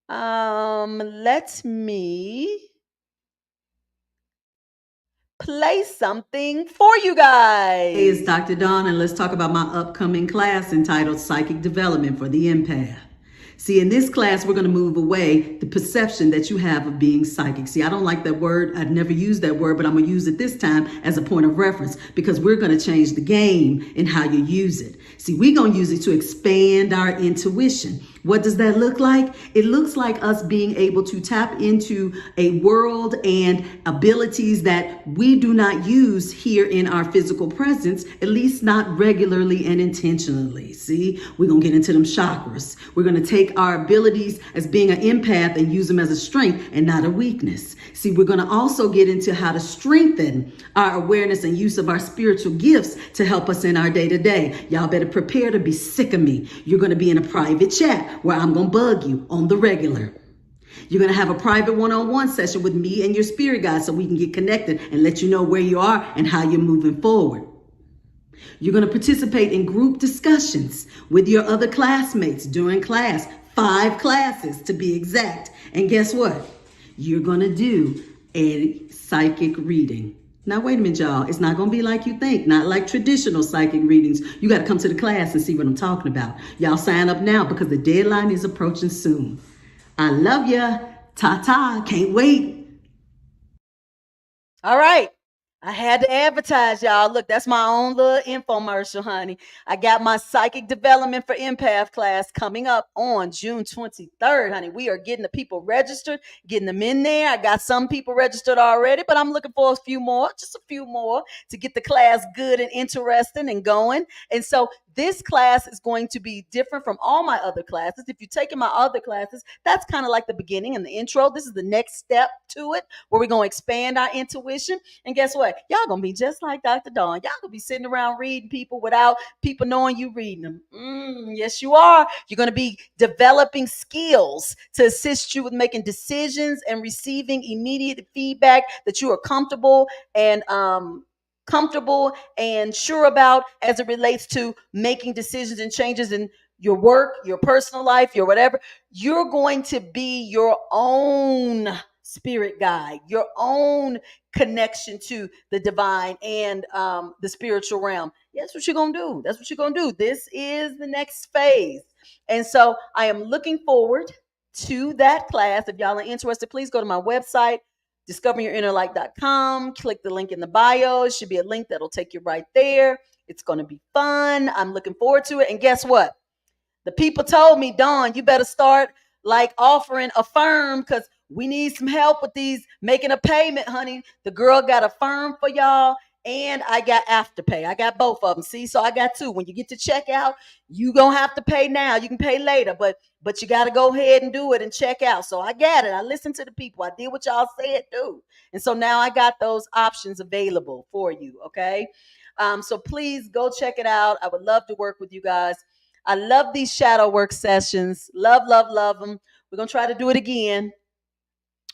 let me play something for you guys. Hey, it's Dr. Dawn, and let's talk about my upcoming class entitled Psychic Development for the Empath. See, in this class, we're going to move away the perception that you have of being psychic. See, I don't like that word. I'd never used that word, but I'm going to use it this time as a point of reference because we're going to change the game in how you use it. See, we're going to use it to expand our intuition. What does that look like? It looks like us being able to tap into a world and abilities that we do not use here in our physical presence, at least not regularly and intentionally. See, we're going to get into them chakras. We're going to take our abilities as being an empath and use them as a strength and not a weakness. See, we're going to also get into how to strengthen our awareness and use of our spiritual gifts to help us in our day-to-day. Y'all better prepare to be sick of me. You're going to be in a private chat where I'm going to bug you on the regular. You're going to have a private one-on-one session with me and your spirit guide so we can get connected and let you know where you are and how you're moving forward. You're going to participate in group discussions with your other classmates during class, 5 classes to be exact. And guess what? You're going to do a psychic reading. Now, wait a minute, y'all. It's not going to be like you think, not like traditional psychic readings. You got to come to the class and see what I'm talking about. Y'all sign up now because the deadline is approaching soon. I love ya. Ta-ta. Can't wait. All right. I had to advertise, y'all. Look, that's my own little infomercial, honey. I got my psychic development for empath class coming up on June 23rd, honey. We are getting the people registered, getting them in there. I got some people registered already, but I'm looking for a few more, just a few more to get the class good and interesting and going. And so this class is going to be different from all my other classes. If you're taking my other classes, that's kind of like the beginning and the intro. This is the next step to it where we're going to expand our intuition. And guess what? Y'all gonna be just like Dr. Dawn. Y'all gonna be sitting around reading people without people knowing you reading them. Yes, you are. You're gonna be developing skills to assist you with making decisions and receiving immediate feedback that you are comfortable and sure about as it relates to making decisions and changes in your work, your personal life, your whatever. You're going to be your own spirit guide, your own connection to the divine and the spiritual realm. Yeah, that's what you're going to do. That's what you're going to do. This is the next phase. And so I am looking forward to that class. If y'all are interested, please go to my website, discoveringyourinnerlight.com. Click the link in the bio. It should be a link that'll take you right there. It's going to be fun. I'm looking forward to it. And guess what? The people told me, Dawn, you better start like offering a firm because we need some help with these making a payment, honey. The girl got a firm for y'all, and I got Afterpay. I got both of them. See, so I got 2. When you get to checkout, you gonna have to pay now. You can pay later, but you got to go ahead and do it and check out. So I got it. I listened to the people. I did what y'all said do, and so now I got those options available for you. Okay, so please go check it out. I would love to work with you guys. I love these shadow work sessions. Love, love, love them. We're going to try to do it again.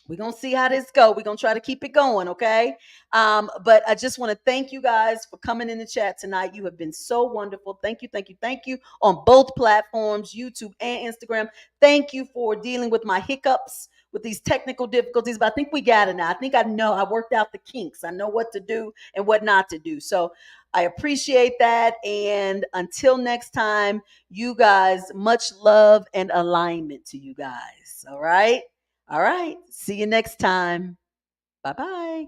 We're going to see how this go. We're going to try to keep it going, okay? But I just want to thank you guys for coming in the chat tonight. You have been so wonderful. Thank you, thank you, thank you on both platforms, YouTube and Instagram. Thank you for dealing with my hiccups, with these technical difficulties, but I think we got it now. I think I know. I worked out the kinks. I know what to do and what not to do. So I appreciate that. And until next time, you guys, much love and alignment to you guys. All right. All right. See you next time. Bye bye.